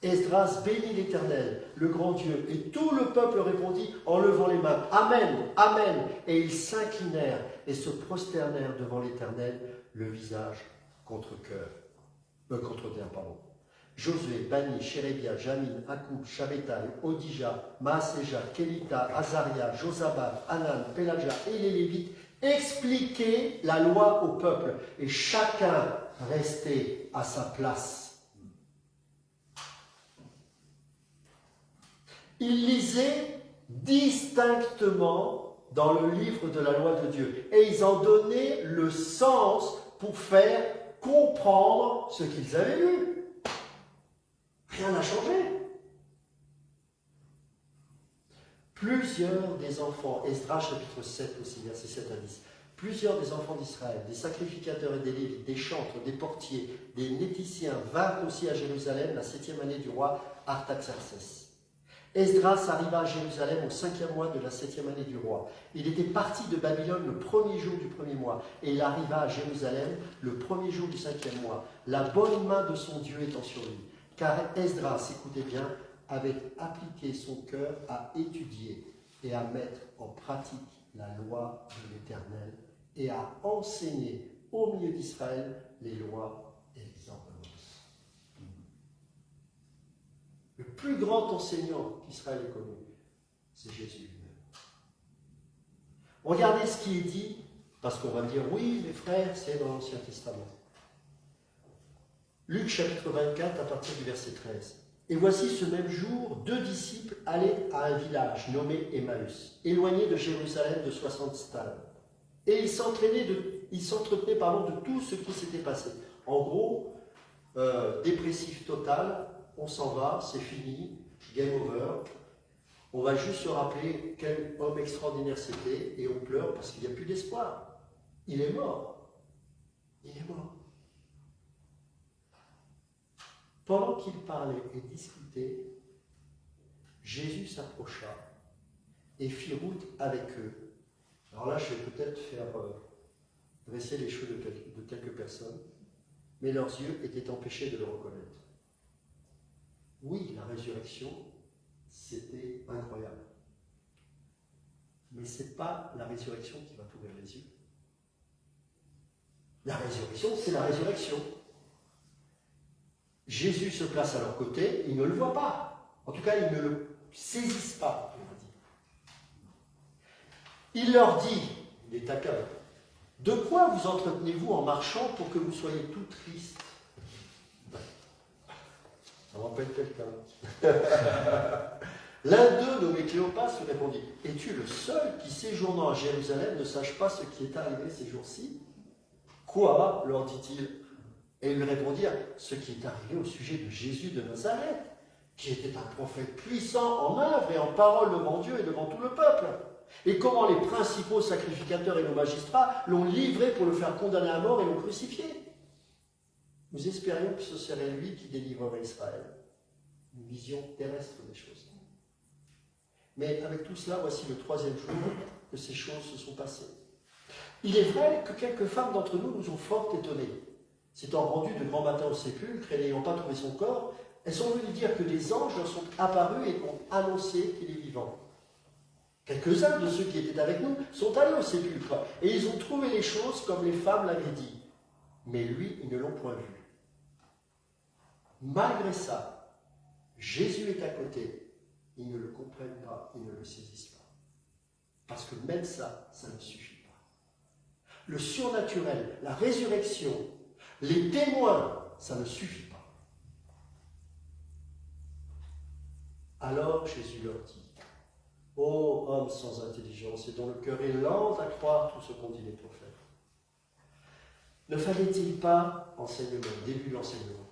Esdras bénit l'Éternel, le grand Dieu, et tout le peuple répondit en levant les mains. Amen, Amen. Et ils s'inclinèrent et se prosternèrent devant l'Éternel, le visage contre terre. Josué, Bani, Chérébia, Jamin, Akoub, Shabétaï, Odija, Maaseja, Kelita, Azaria, Josabad, Hanan, Pélaja et les Lévites expliquaient la loi au peuple, et chacun restait à sa place. Ils lisaient distinctement dans le livre de la loi de Dieu. Et ils en donnaient le sens pour faire comprendre ce qu'ils avaient lu. Rien n'a changé. Plusieurs des enfants, Esdras chapitre 7 aussi, versets 7 à 10, plusieurs des enfants d'Israël, des sacrificateurs et des lévites, des chantres, des portiers, des néticiens vinrent aussi à Jérusalem la 7e année du roi Artaxerxès. Esdras arriva à Jérusalem au 5e mois de la 7e année du roi. Il était parti de Babylone le premier jour du premier mois, et il arriva à Jérusalem le premier jour du 5e mois, la bonne main de son Dieu étant sur lui. Car Esdras, écoutez bien, avait appliqué son cœur à étudier et à mettre en pratique la loi de l'Éternel et à enseigner au milieu d'Israël les lois et les ordonnances. Le plus grand enseignant qu'Israël ait connu, c'est Jésus lui-même. Regardez ce qui est dit, parce qu'on va me dire, oui, mes frères, c'est dans l'Ancien Testament. Luc chapitre 24, à partir du verset 13. Et voici ce même jour, 2 disciples allaient à un village nommé Emmaüs, éloigné de Jérusalem de 60 stades. Et ils s'entretenaient de tout ce qui s'était passé. En gros, dépressif total, on s'en va, c'est fini, game over. On va juste se rappeler quel homme extraordinaire c'était, et on pleure parce qu'il n'y a plus d'espoir. Il est mort. Il est mort. Pendant qu'ils parlaient et discutaient, Jésus s'approcha et fit route avec eux. Alors là, je vais peut-être faire dresser les cheveux de quelques personnes, mais leurs yeux étaient empêchés de le reconnaître. Oui, la résurrection, c'était incroyable. Mais ce n'est pas la résurrection qui va t'ouvrir les yeux. La résurrection, c'est la résurrection. Jésus se place à leur côté, ils ne le voient pas. En tout cas, ils ne le saisissent pas, on va dire. Il leur dit, il est taquin, de quoi vous entretenez-vous en marchant pour que vous soyez tout tristes? Ça m'appelle quelqu'un. L'un d'eux, nommé Cléopas, lui répondit, es-tu le seul qui, séjournant à Jérusalem, ne sache pas ce qui est arrivé ces jours-ci? Quoi, leur dit-il? Et ils lui répondirent, ce qui est arrivé au sujet de Jésus de Nazareth, qui était un prophète puissant en œuvre et en parole devant Dieu et devant tout le peuple. Et comment les principaux sacrificateurs et nos magistrats l'ont livré pour le faire condamner à mort et l'ont crucifié. Nous espérions que ce serait lui qui délivrerait Israël. Une vision terrestre des choses. Mais avec tout cela, voici le 3e jour que ces choses se sont passées. Il est vrai que quelques femmes d'entre nous nous ont fort étonnés. S'étant rendues de grand matin au sépulcre et n'ayant pas trouvé son corps, elles sont venues dire que des anges leur sont apparus et ont annoncé qu'il est vivant. Quelques-uns de ceux qui étaient avec nous sont allés au sépulcre et ils ont trouvé les choses comme les femmes l'avaient dit. Mais lui, ils ne l'ont point vu. Malgré ça, Jésus est à côté. Ils ne le comprennent pas, ils ne le saisissent pas. Parce que même ça, ça ne suffit pas. Le surnaturel, la résurrection, les témoins, ça ne suffit pas. Alors Jésus leur dit, ô homme sans intelligence et dont le cœur est lent à croire tout ce qu'ont dit les prophètes. Ne fallait-il pas, début de l'enseignement,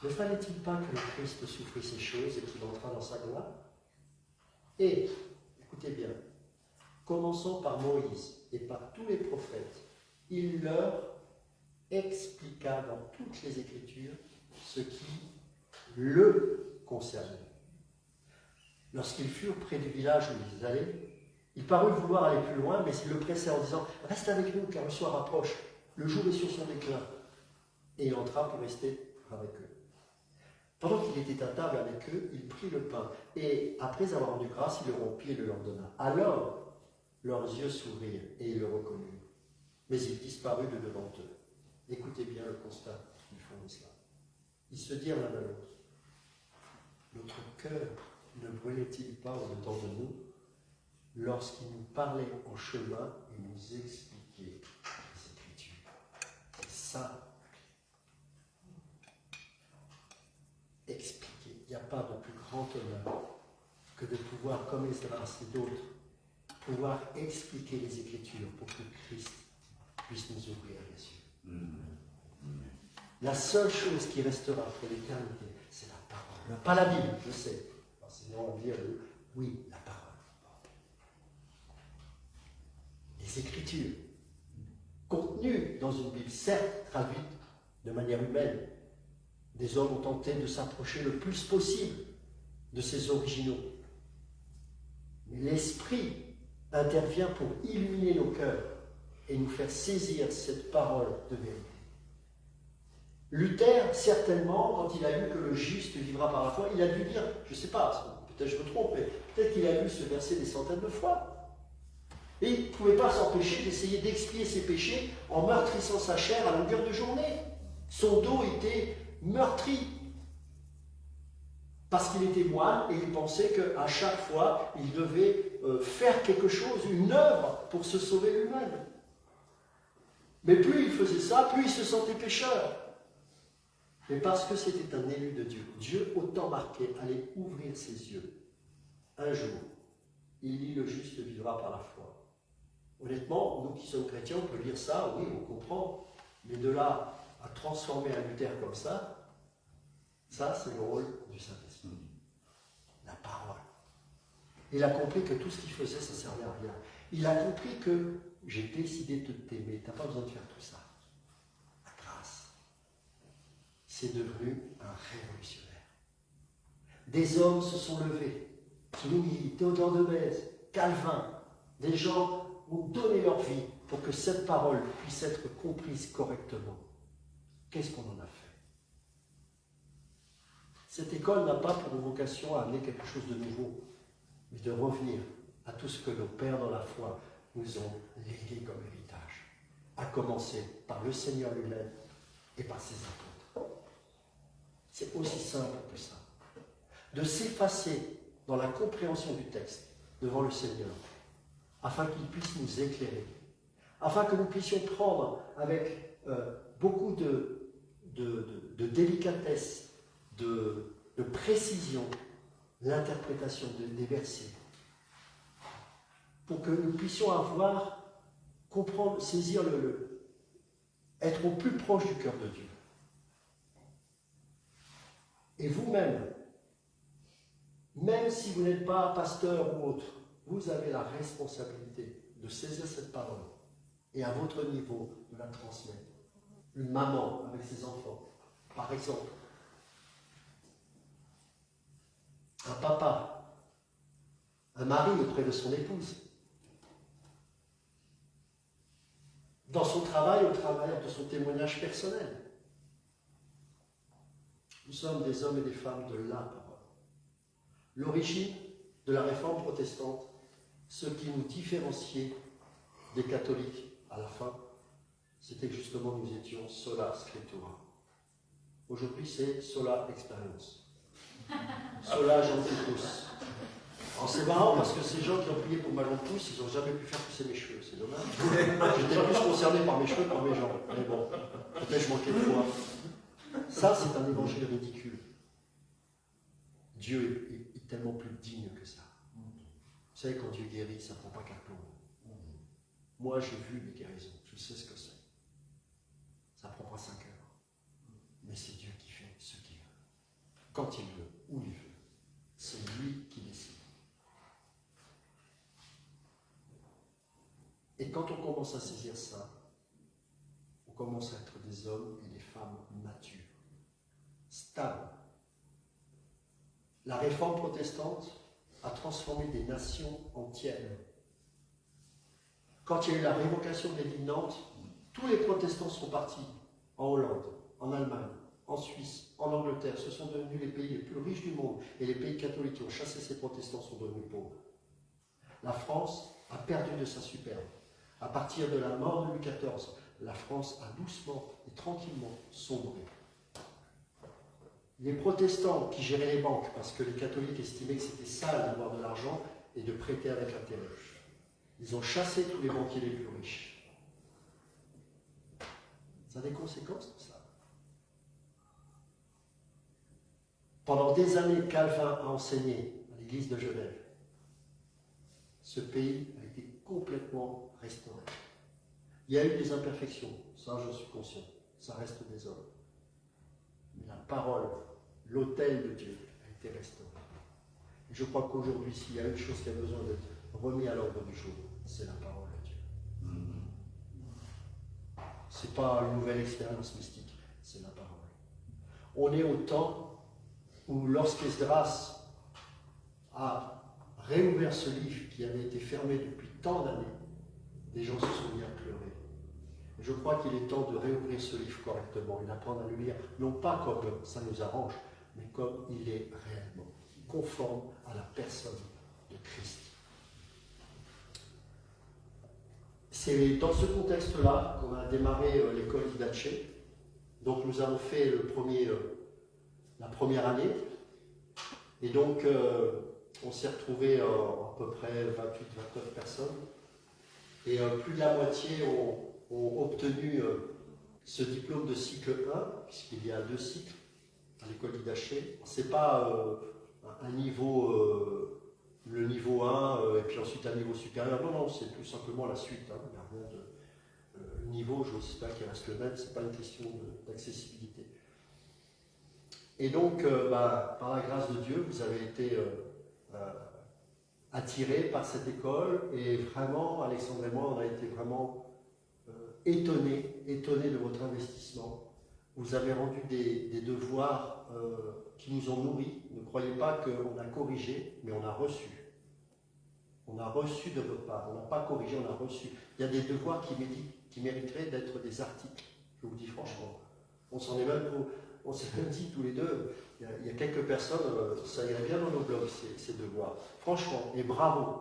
ne fallait-il pas que le Christ souffrit ces choses et qu'il entrât dans sa gloire? Et, écoutez bien, commençant par Moïse et par tous les prophètes, il leur expliqua dans toutes les Écritures ce qui le concernait. Lorsqu'ils furent près du village où ils allaient, il parut vouloir aller plus loin, mais il le pressait en disant « Reste avec nous, car le soir approche, le jour est sur son déclin. » Et il entra pour rester avec eux. Pendant qu'il était à table avec eux, il prit le pain, et après avoir rendu grâce, il le rompit et le leur donna. Alors, leurs yeux s'ouvrirent, et ils le reconnurent. Mais il disparut de devant eux. Écoutez bien le constat qu'ils font de cela. Ils se dirent l'un à l'autre, notre cœur ne brûlait-il pas au-dedans de nous lorsqu'il nous parlait en chemin et nous expliquait les Écritures? C'est ça. Expliquer. Il n'y a pas de plus grand honneur que de pouvoir, comme Esdras et d'autres, pouvoir expliquer les Écritures pour que Christ puisse nous ouvrir les yeux. La seule chose qui restera pour l'éternité, c'est la parole. Pas la Bible, je sais. Sinon, on va dire oui, la parole. Les Écritures, contenues dans une Bible, certes traduite de manière humaine. Des hommes ont tenté de s'approcher le plus possible de ces originaux. Mais l'Esprit intervient pour illuminer nos cœurs et nous faire saisir cette parole de vérité. Luther, certainement, quand il a lu que le juste vivra par la foi, il a dû dire, je ne sais pas, peut-être je me trompe, mais peut-être qu'il a lu ce verset des centaines de fois. Et il ne pouvait pas s'empêcher d'essayer d'expier ses péchés en meurtrissant sa chair à longueur de journée. Son dos était meurtri. Parce qu'il était moine et il pensait qu'à chaque fois, il devait faire quelque chose, une œuvre pour se sauver lui-même. Mais plus il faisait ça, plus il se sentait pécheur. Mais parce que c'était un élu de Dieu, Dieu, autant marqué, allait ouvrir ses yeux. Un jour, il dit le juste vivra par la foi. Honnêtement, nous qui sommes chrétiens, on peut lire ça, oui, on comprend. Mais de là à transformer un Luther comme ça c'est le rôle du Saint-Esprit. La parole. Il a compris que tout ce qu'il faisait, ça ne servait à rien. Il a compris que j'ai décidé de t'aimer. Tu n'as pas besoin de faire tout ça. La grâce. C'est devenu un révolutionnaire. Des hommes se sont levés. Zwingli, Théodore de Bèze, Calvin. Des gens ont donné leur vie pour que cette parole puisse être comprise correctement. Qu'est-ce qu'on en a fait? Cette école n'a pas pour vocation à amener quelque chose de nouveau, mais de revenir à tout ce que nos pères dans la foi nous ont légué comme héritage, à commencer par le Seigneur lui-même et par ses apôtres. C'est aussi simple que ça. De s'effacer dans la compréhension du texte devant le Seigneur, afin qu'il puisse nous éclairer, afin que nous puissions prendre avec beaucoup de délicatesse, de précision, l'interprétation des versets, pour que nous puissions comprendre, saisir être au plus proche du cœur de Dieu. Et vous-même, même si vous n'êtes pas pasteur ou autre, vous avez la responsabilité de saisir cette parole et à votre niveau de la transmettre. Une maman avec ses enfants, par exemple. Un papa, un mari auprès de son épouse. Dans son travail, au travers de son témoignage personnel. Nous sommes des hommes et des femmes de la parole. L'origine de la réforme protestante, ce qui nous différenciait des catholiques à la fin, c'était que justement nous étions sola scriptura. Aujourd'hui, c'est sola experience. Sola gentibus. Alors c'est marrant parce que ces gens qui ont prié pour ma jambe pousse, ils n'ont jamais pu faire pousser mes cheveux, c'est dommage. J'étais plus concerné par mes cheveux que par mes jambes. Mais bon, peut-être je manquais de foi. Ça, c'est un évangile ridicule. Dieu est tellement plus digne que ça. Vous savez, quand Dieu guérit, ça ne prend pas qu'un plomb. Moi, j'ai vu les guérisons, je sais ce que c'est. Ça ne prend pas 5 heures. Mais c'est Dieu qui fait ce qu'il veut. Quand il veut, où il veut. C'est lui qui décide. Et quand on commence à saisir ça, on commence à être des hommes et des femmes matures, stables. La réforme protestante a transformé des nations entières. Quand il y a eu la révocation de l'édit de Nantes, tous les protestants sont partis en Hollande, en Allemagne, en Suisse, en Angleterre. Ce sont devenus les pays les plus riches du monde. Et les pays catholiques qui ont chassé ces protestants sont devenus pauvres. La France a perdu de sa superbe. À partir de la mort de Louis XIV, la France a doucement et tranquillement sombré. Les protestants qui géraient les banques, parce que les catholiques estimaient que c'était sale d'avoir de l'argent et de prêter avec intérêt, ils ont chassé tous les banquiers les plus riches. Ça a des conséquences, tout ça. Pendant des années, Calvin a enseigné à l'église de Genève. Ce pays a été complètement restauré. Il y a eu des imperfections, ça j'en suis conscient, ça reste des hommes. Mais la parole, l'autel de Dieu a été restauré. Et je crois qu'aujourd'hui, s'il y a une chose qui a besoin d'être remis à l'ordre du jour, c'est la parole de Dieu. Ce n'est pas une nouvelle expérience mystique, c'est la parole. On est au temps où lorsqu'Esdras a réouvert ce livre qui avait été fermé depuis tant d'années, des gens se sont mis à pleurer. Je crois qu'il est temps de réouvrir ce livre correctement et d'apprendre à le lire, non pas comme ça nous arrange, mais comme il est réellement, conforme à la personne de Christ. C'est dans ce contexte-là qu'on a démarré l'école d'Idache. Donc nous avons fait la première année, et donc on s'est retrouvés à peu près 28-29 personnes, et plus de la moitié ont obtenu ce diplôme de cycle 1, puisqu'il y a 2 cycles à l'école d'Idache. Ce n'est pas un niveau, le niveau 1 et puis ensuite un niveau supérieur. Non, c'est tout simplement la suite. Il n'y a rien de niveau, je ne sais pas qu'il reste le même, ce n'est pas une question d'accessibilité. Et donc, par la grâce de Dieu, vous avez été attirés par cette école, et vraiment, Alexandre et moi, on a été vraiment étonnés de votre investissement. Vous avez rendu des devoirs qui nous ont nourris. Ne croyez pas qu'on a corrigé, mais on a reçu. On a reçu de votre part. On n'a pas corrigé, on a reçu. Il y a des devoirs qui mériteraient d'être des articles. Je vous dis franchement. On s'est même dit tous les deux, il y a quelques personnes, ça irait bien dans nos blogs, ces devoirs. Franchement, et bravo.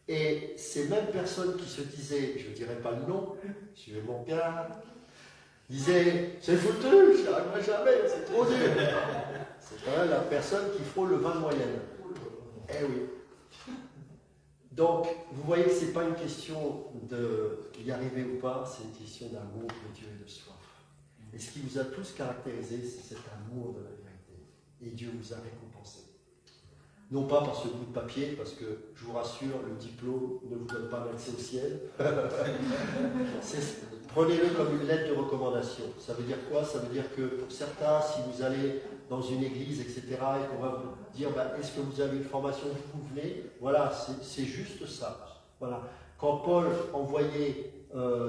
Et ces mêmes personnes qui se disaient, je ne dirais pas le nom, suivez mon père, disaient, c'est foutu, je n'y arriverai jamais, c'est trop dur. C'est quand même la personne qui frôle le 20 de moyenne. Eh oui. Donc, vous voyez que ce n'est pas une question d'y arriver ou pas, c'est une question d'amour de Dieu et de soif. Et ce qui vous a tous caractérisé, c'est cet amour de la vérité. Et Dieu vous a récompensé. Non pas par ce bout de papier, parce que, je vous rassure, le diplôme ne vous donne pas l'accès au ciel. Prenez-le comme une lettre de recommandation. Ça veut dire quoi? Ça veut dire que pour certains, si vous allez dans une église, etc., et qu'on va vous dire, est-ce que vous avez une formation, vous venez? Voilà, c'est juste ça. Voilà. Quand Paul envoyait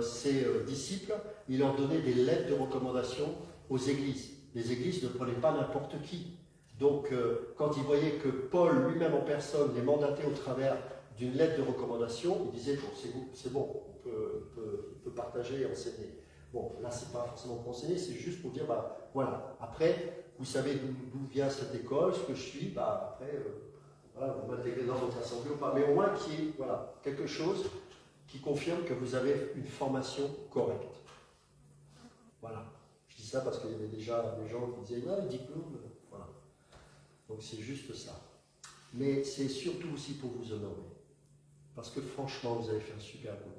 ses disciples, il leur donnait des lettres de recommandation aux églises. Les églises ne prenaient pas n'importe qui. Donc, quand ils voyaient que Paul lui-même en personne les mandatait au travers d'une lettre de recommandation, il disait, bon, c'est bon, on peut partager et enseigner. Bon, là, c'est pas forcément pour enseigner, c'est juste pour dire, voilà, après, vous savez d'où vient cette école, ce que je suis, après, voilà, vous m'intégrez dans votre assemblée ou pas, mais au moins qu'il y ait, voilà, quelque chose qui confirme que vous avez une formation correcte. Voilà. Je dis ça parce qu'il y avait déjà des gens qui disaient, le diplôme, voilà. Donc c'est juste ça. Mais c'est surtout aussi pour vous honorer. Parce que franchement, vous avez fait un super boulot.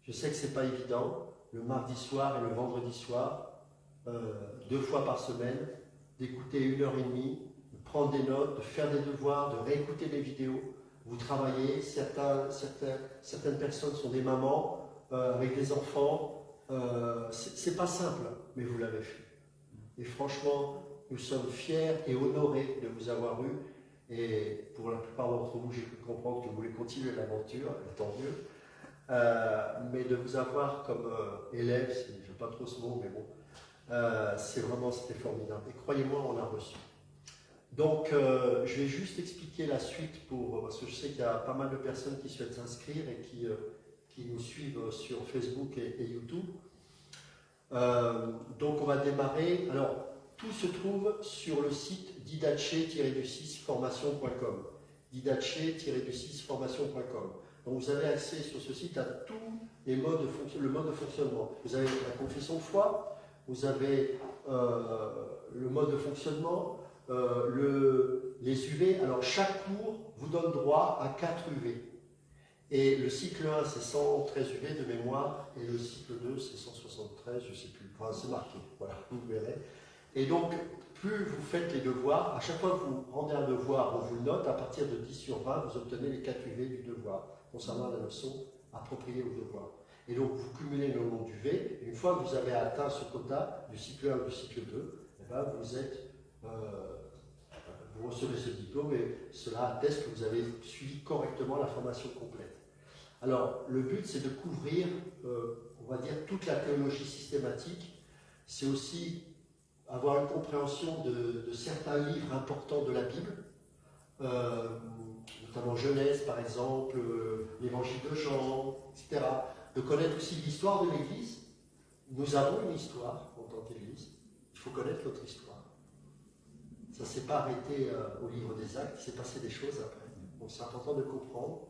Je sais que ce n'est pas évident, le mardi soir et le vendredi soir, 2 fois par semaine, d'écouter 1h30, de prendre des notes, de faire des devoirs, de réécouter des vidéos. Vous travaillez, certaines personnes sont des mamans avec des enfants. C'est pas simple, mais vous l'avez fait. Et franchement, nous sommes fiers et honorés de vous avoir eu. Et pour la plupart d'entre vous, j'ai pu comprendre que vous voulez continuer l'aventure, et tant mieux. Mais de vous avoir comme élève, je n'aime pas trop ce mot, mais bon, c'était formidable. Et croyez-moi, on a reçu. Donc, je vais juste expliquer la suite parce que je sais qu'il y a pas mal de personnes qui souhaitent s'inscrire et qui nous suivent sur Facebook et YouTube. Donc, on va démarrer. Alors, tout se trouve sur le site didache-du6formation.com. didache-du6formation.com. Donc, vous avez accès sur ce site à tous les modes le mode de fonctionnement. Vous avez la confession de foi, vous avez le mode de fonctionnement, les UV. Alors, chaque cours vous donne droit à 4 UV. Et le cycle 1, c'est 113 UV de mémoire, et le cycle 2, c'est 173, je ne sais plus. Enfin, c'est marqué, voilà, vous verrez. Et donc, plus vous faites les devoirs, à chaque fois que vous rendez un devoir, on vous le note, à partir de 10 sur 20, vous obtenez les 4 UV du devoir, concernant la leçon appropriée au devoir. Et donc, vous cumulez le nombre d'UV, et une fois que vous avez atteint ce quota du cycle 1 ou du cycle 2, vous recevez ce diplôme, et cela atteste que vous avez suivi correctement la formation complète. Alors, le but, c'est de couvrir, on va dire, toute la théologie systématique. C'est aussi avoir une compréhension de certains livres importants de la Bible. notamment Genèse par exemple, l'évangile de Jean, etc. De connaître aussi l'histoire de l'Église. Nous avons une histoire en tant qu'Église. Il faut connaître notre histoire. Ça ne s'est pas arrêté au livre des Actes, il s'est passé des choses après. Donc c'est important de comprendre.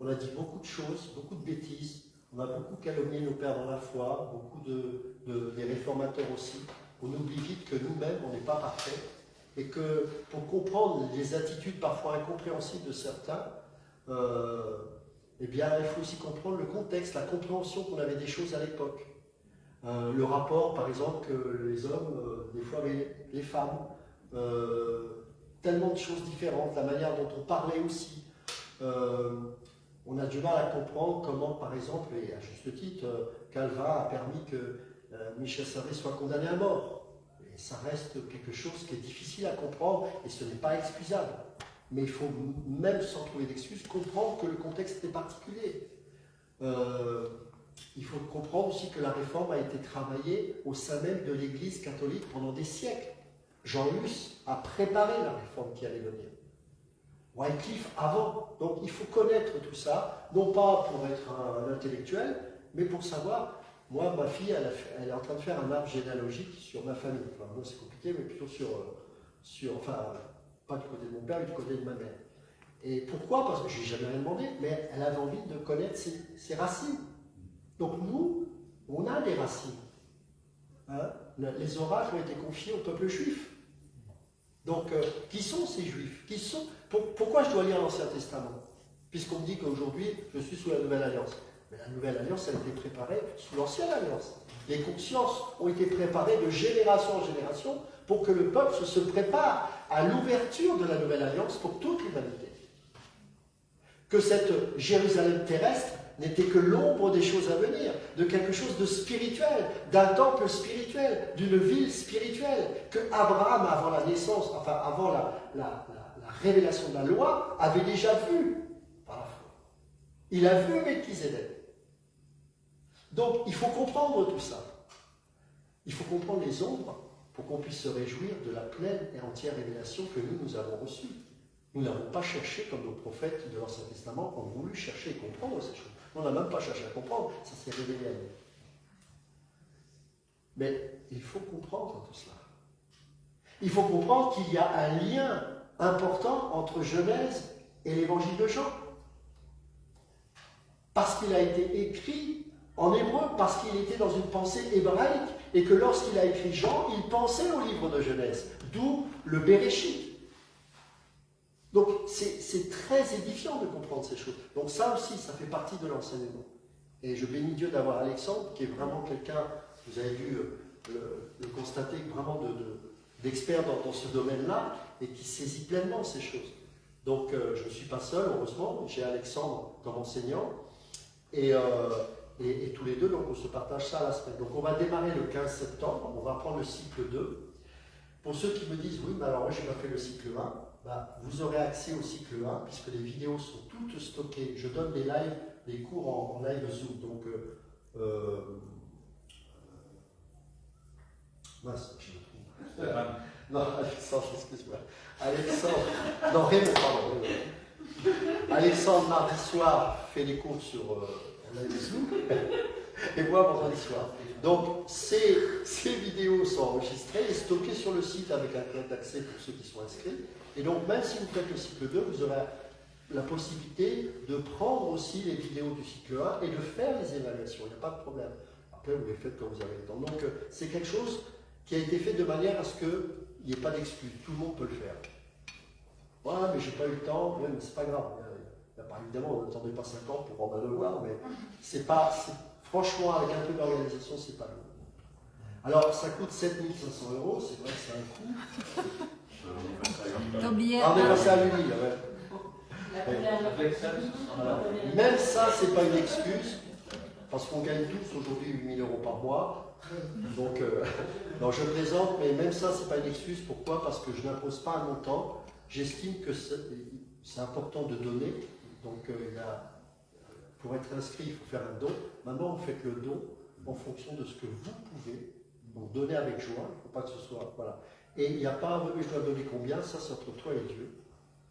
On a dit beaucoup de choses, beaucoup de bêtises. On a beaucoup calomnié nos pères dans la foi, beaucoup des réformateurs aussi. On oublie vite que nous-mêmes, on n'est pas parfaits. Et que pour comprendre les attitudes parfois incompréhensibles de certains, eh bien, il faut aussi comprendre le contexte, la compréhension qu'on avait des choses à l'époque. Le rapport, par exemple, que les hommes, des fois, avec les femmes, tellement de choses différentes, la manière dont on parlait aussi. On a du mal à comprendre comment, par exemple, et à juste titre, Calvin a permis que Michel Servet soit condamné à mort. Et ça reste quelque chose qui est difficile à comprendre et ce n'est pas excusable. Mais il faut, même sans trouver d'excuses, comprendre que le contexte est particulier. Il faut comprendre aussi que la réforme a été travaillée au sein même de l'Église catholique pendant des siècles. Jean Hus a préparé la réforme qui allait venir. Wycliffe avant. Donc il faut connaître tout ça, non pas pour être un intellectuel, mais pour savoir. Moi, ma fille, elle est en train de faire un arbre généalogique sur ma famille. Enfin, moi, c'est compliqué, mais plutôt enfin, pas du côté de mon père, mais du côté de ma mère. Et pourquoi? Parce que je ne lui ai jamais rien demandé, mais elle avait envie de connaître ses racines. Donc nous, on a des racines. Hein? Les oracles ont été confiés au peuple juif. Donc, qui sont ces juifs? Pourquoi je dois lire l'Ancien Testament? Puisqu'on me dit qu'aujourd'hui, je suis sous la Nouvelle Alliance. Mais la Nouvelle Alliance, elle a été préparée sous l'Ancienne Alliance. Les consciences ont été préparées de génération en génération pour que le peuple se prépare à l'ouverture de la Nouvelle Alliance pour toute l'humanité. Que cette Jérusalem terrestre n'était que l'ombre des choses à venir, de quelque chose de spirituel, d'un temple spirituel, d'une ville spirituelle, que Abraham, avant la naissance, enfin avant la révélation de la loi, avait déjà vu par la foi. Il a vu Melchizedek. Donc, il faut comprendre tout ça. Il faut comprendre les ombres pour qu'on puisse se réjouir de la pleine et entière révélation que nous avons reçue. Nous n'avons pas cherché, comme nos prophètes de l'Ancien Testament ont voulu chercher et comprendre ces choses. On n'a même pas cherché à comprendre, ça s'est révélé à nous. Mais il faut comprendre tout cela. Il faut comprendre qu'il y a un lien important entre Genèse et l'Évangile de Jean. Parce qu'il a été écrit en hébreu, parce qu'il était dans une pensée hébraïque, et que lorsqu'il a écrit Jean, il pensait au livre de Genèse, d'où le Béréchit. Donc c'est très édifiant de comprendre ces choses. Donc ça aussi, ça fait partie de l'enseignement. Et je bénis Dieu d'avoir Alexandre, qui est vraiment quelqu'un, vous avez dû le constater, vraiment d'expert dans ce domaine-là, et qui saisit pleinement ces choses. Donc je ne suis pas seul, heureusement, j'ai Alexandre comme enseignant, et tous les deux, donc on se partage ça à la semaine. Donc on va démarrer le 15 septembre, on va prendre le cycle 2. Pour ceux qui me disent, oui, mais alors moi je n'ai pas fait le cycle 1, bah, vous aurez accès au cycle 1, puisque les vidéos sont toutes stockées. Je donne des lives, des cours en live Zoom. Donc, mince, je me trompe. Non, Alexandre, excuse-moi. Alexandre, non, Raymond, pardon. Alexandre, mardi soir, fait les cours sur live Zoom, et moi, vendredi soir. Donc, ces vidéos sont enregistrées et stockées sur le site avec un code d'accès pour ceux qui sont inscrits. Et donc, même si vous faites le cycle 2, vous aurez la possibilité de prendre aussi les vidéos du cycle 1 et de faire les évaluations. Il n'y a pas de problème. Après, vous les faites quand vous avez le temps. Donc, c'est quelque chose qui a été fait de manière à ce qu'il n'y ait pas d'excuse. Tout le monde peut le faire. Ouais, mais j'ai pas eu le temps. Ouais, mais c'est pas grave. Évidemment, on n'attendait pas 5 ans pour rendre un devoir, mais c'est pas. Franchement, avec un peu d'organisation, c'est pas lourd. Alors, ça coûte 7 500 €, c'est vrai que c'est un coût. T'as oublié. On est passé à l'UNI, ouais. Alors, même ça, c'est pas une excuse, parce qu'on gagne tous aujourd'hui 8 000 € par mois. Donc, non, je plaisante, mais même ça, c'est pas une excuse. Pourquoi? Parce que je n'impose pas un montant. J'estime que c'est important de donner. Donc, pour être inscrit, il faut faire un don. Maintenant, vous faites le don en fonction de ce que vous pouvez. Donc, donner avec joie. Il ne faut pas que ce soit. Voilà. Et il n'y a pas, je dois donner combien, ça c'est entre toi et Dieu.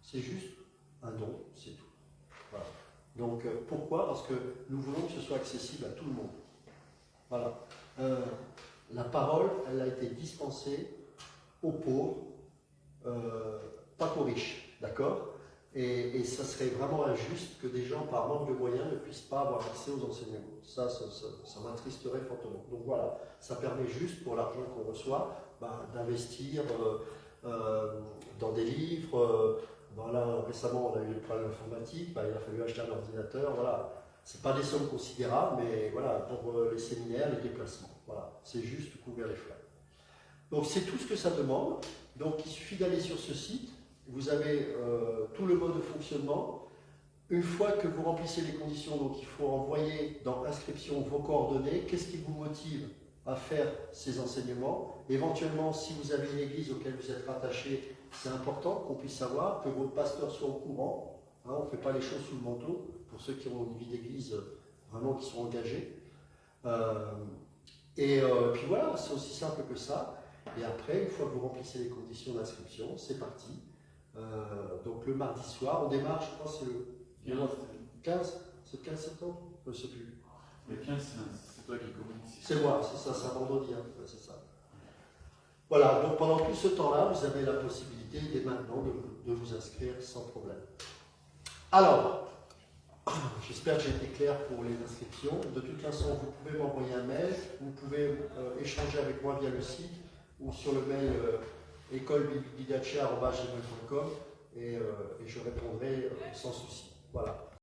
C'est juste un don, c'est tout. Voilà. Donc pourquoi? Parce que nous voulons que ce soit accessible à tout le monde. Voilà. La parole, elle a été dispensée aux pauvres, pas qu'aux riches, d'accord? Et ça serait vraiment injuste que des gens, par manque de moyens, ne puissent pas avoir accès aux enseignements. Ça m'attristerait fortement. Donc voilà, ça permet juste, pour l'argent qu'on reçoit, d'investir dans des livres. Voilà, récemment, on a eu le problème informatique, il a fallu acheter un ordinateur. Voilà, ce pas des sommes considérables, mais voilà, pour les séminaires, les déplacements. Voilà, c'est juste couvrir les frais. Donc c'est tout ce que ça demande. Donc il suffit d'aller sur ce site. Vous avez tout le mode de fonctionnement. Une fois que vous remplissez les conditions, donc il faut envoyer dans inscription vos coordonnées. Qu'est-ce qui vous motive à faire ces enseignements? Éventuellement, si vous avez une église auquel vous êtes rattaché, c'est important qu'on puisse savoir, que votre pasteur soit au courant. Hein, on ne fait pas les choses sous le manteau, pour ceux qui ont une vie d'église vraiment qui sont engagés. Puis voilà, c'est aussi simple que ça. Et après, une fois que vous remplissez les conditions d'inscription, c'est parti. Donc le mardi soir, on démarre, je crois, c'est le 15, c'est le 15 septembre? Je ne sais plus. Le 15, c'est toi qui communiques. C'est moi, c'est ça, c'est un vendredi, hein. Ouais, c'est ça. Voilà, donc pendant tout ce temps-là, vous avez la possibilité dès maintenant de vous inscrire sans problème. Alors, j'espère que j'ai été clair pour les inscriptions. De toute façon, vous pouvez m'envoyer un mail, vous pouvez échanger avec moi via le site ou sur le mail écolebiblidacia@gmail.com et je répondrai sans souci. Voilà.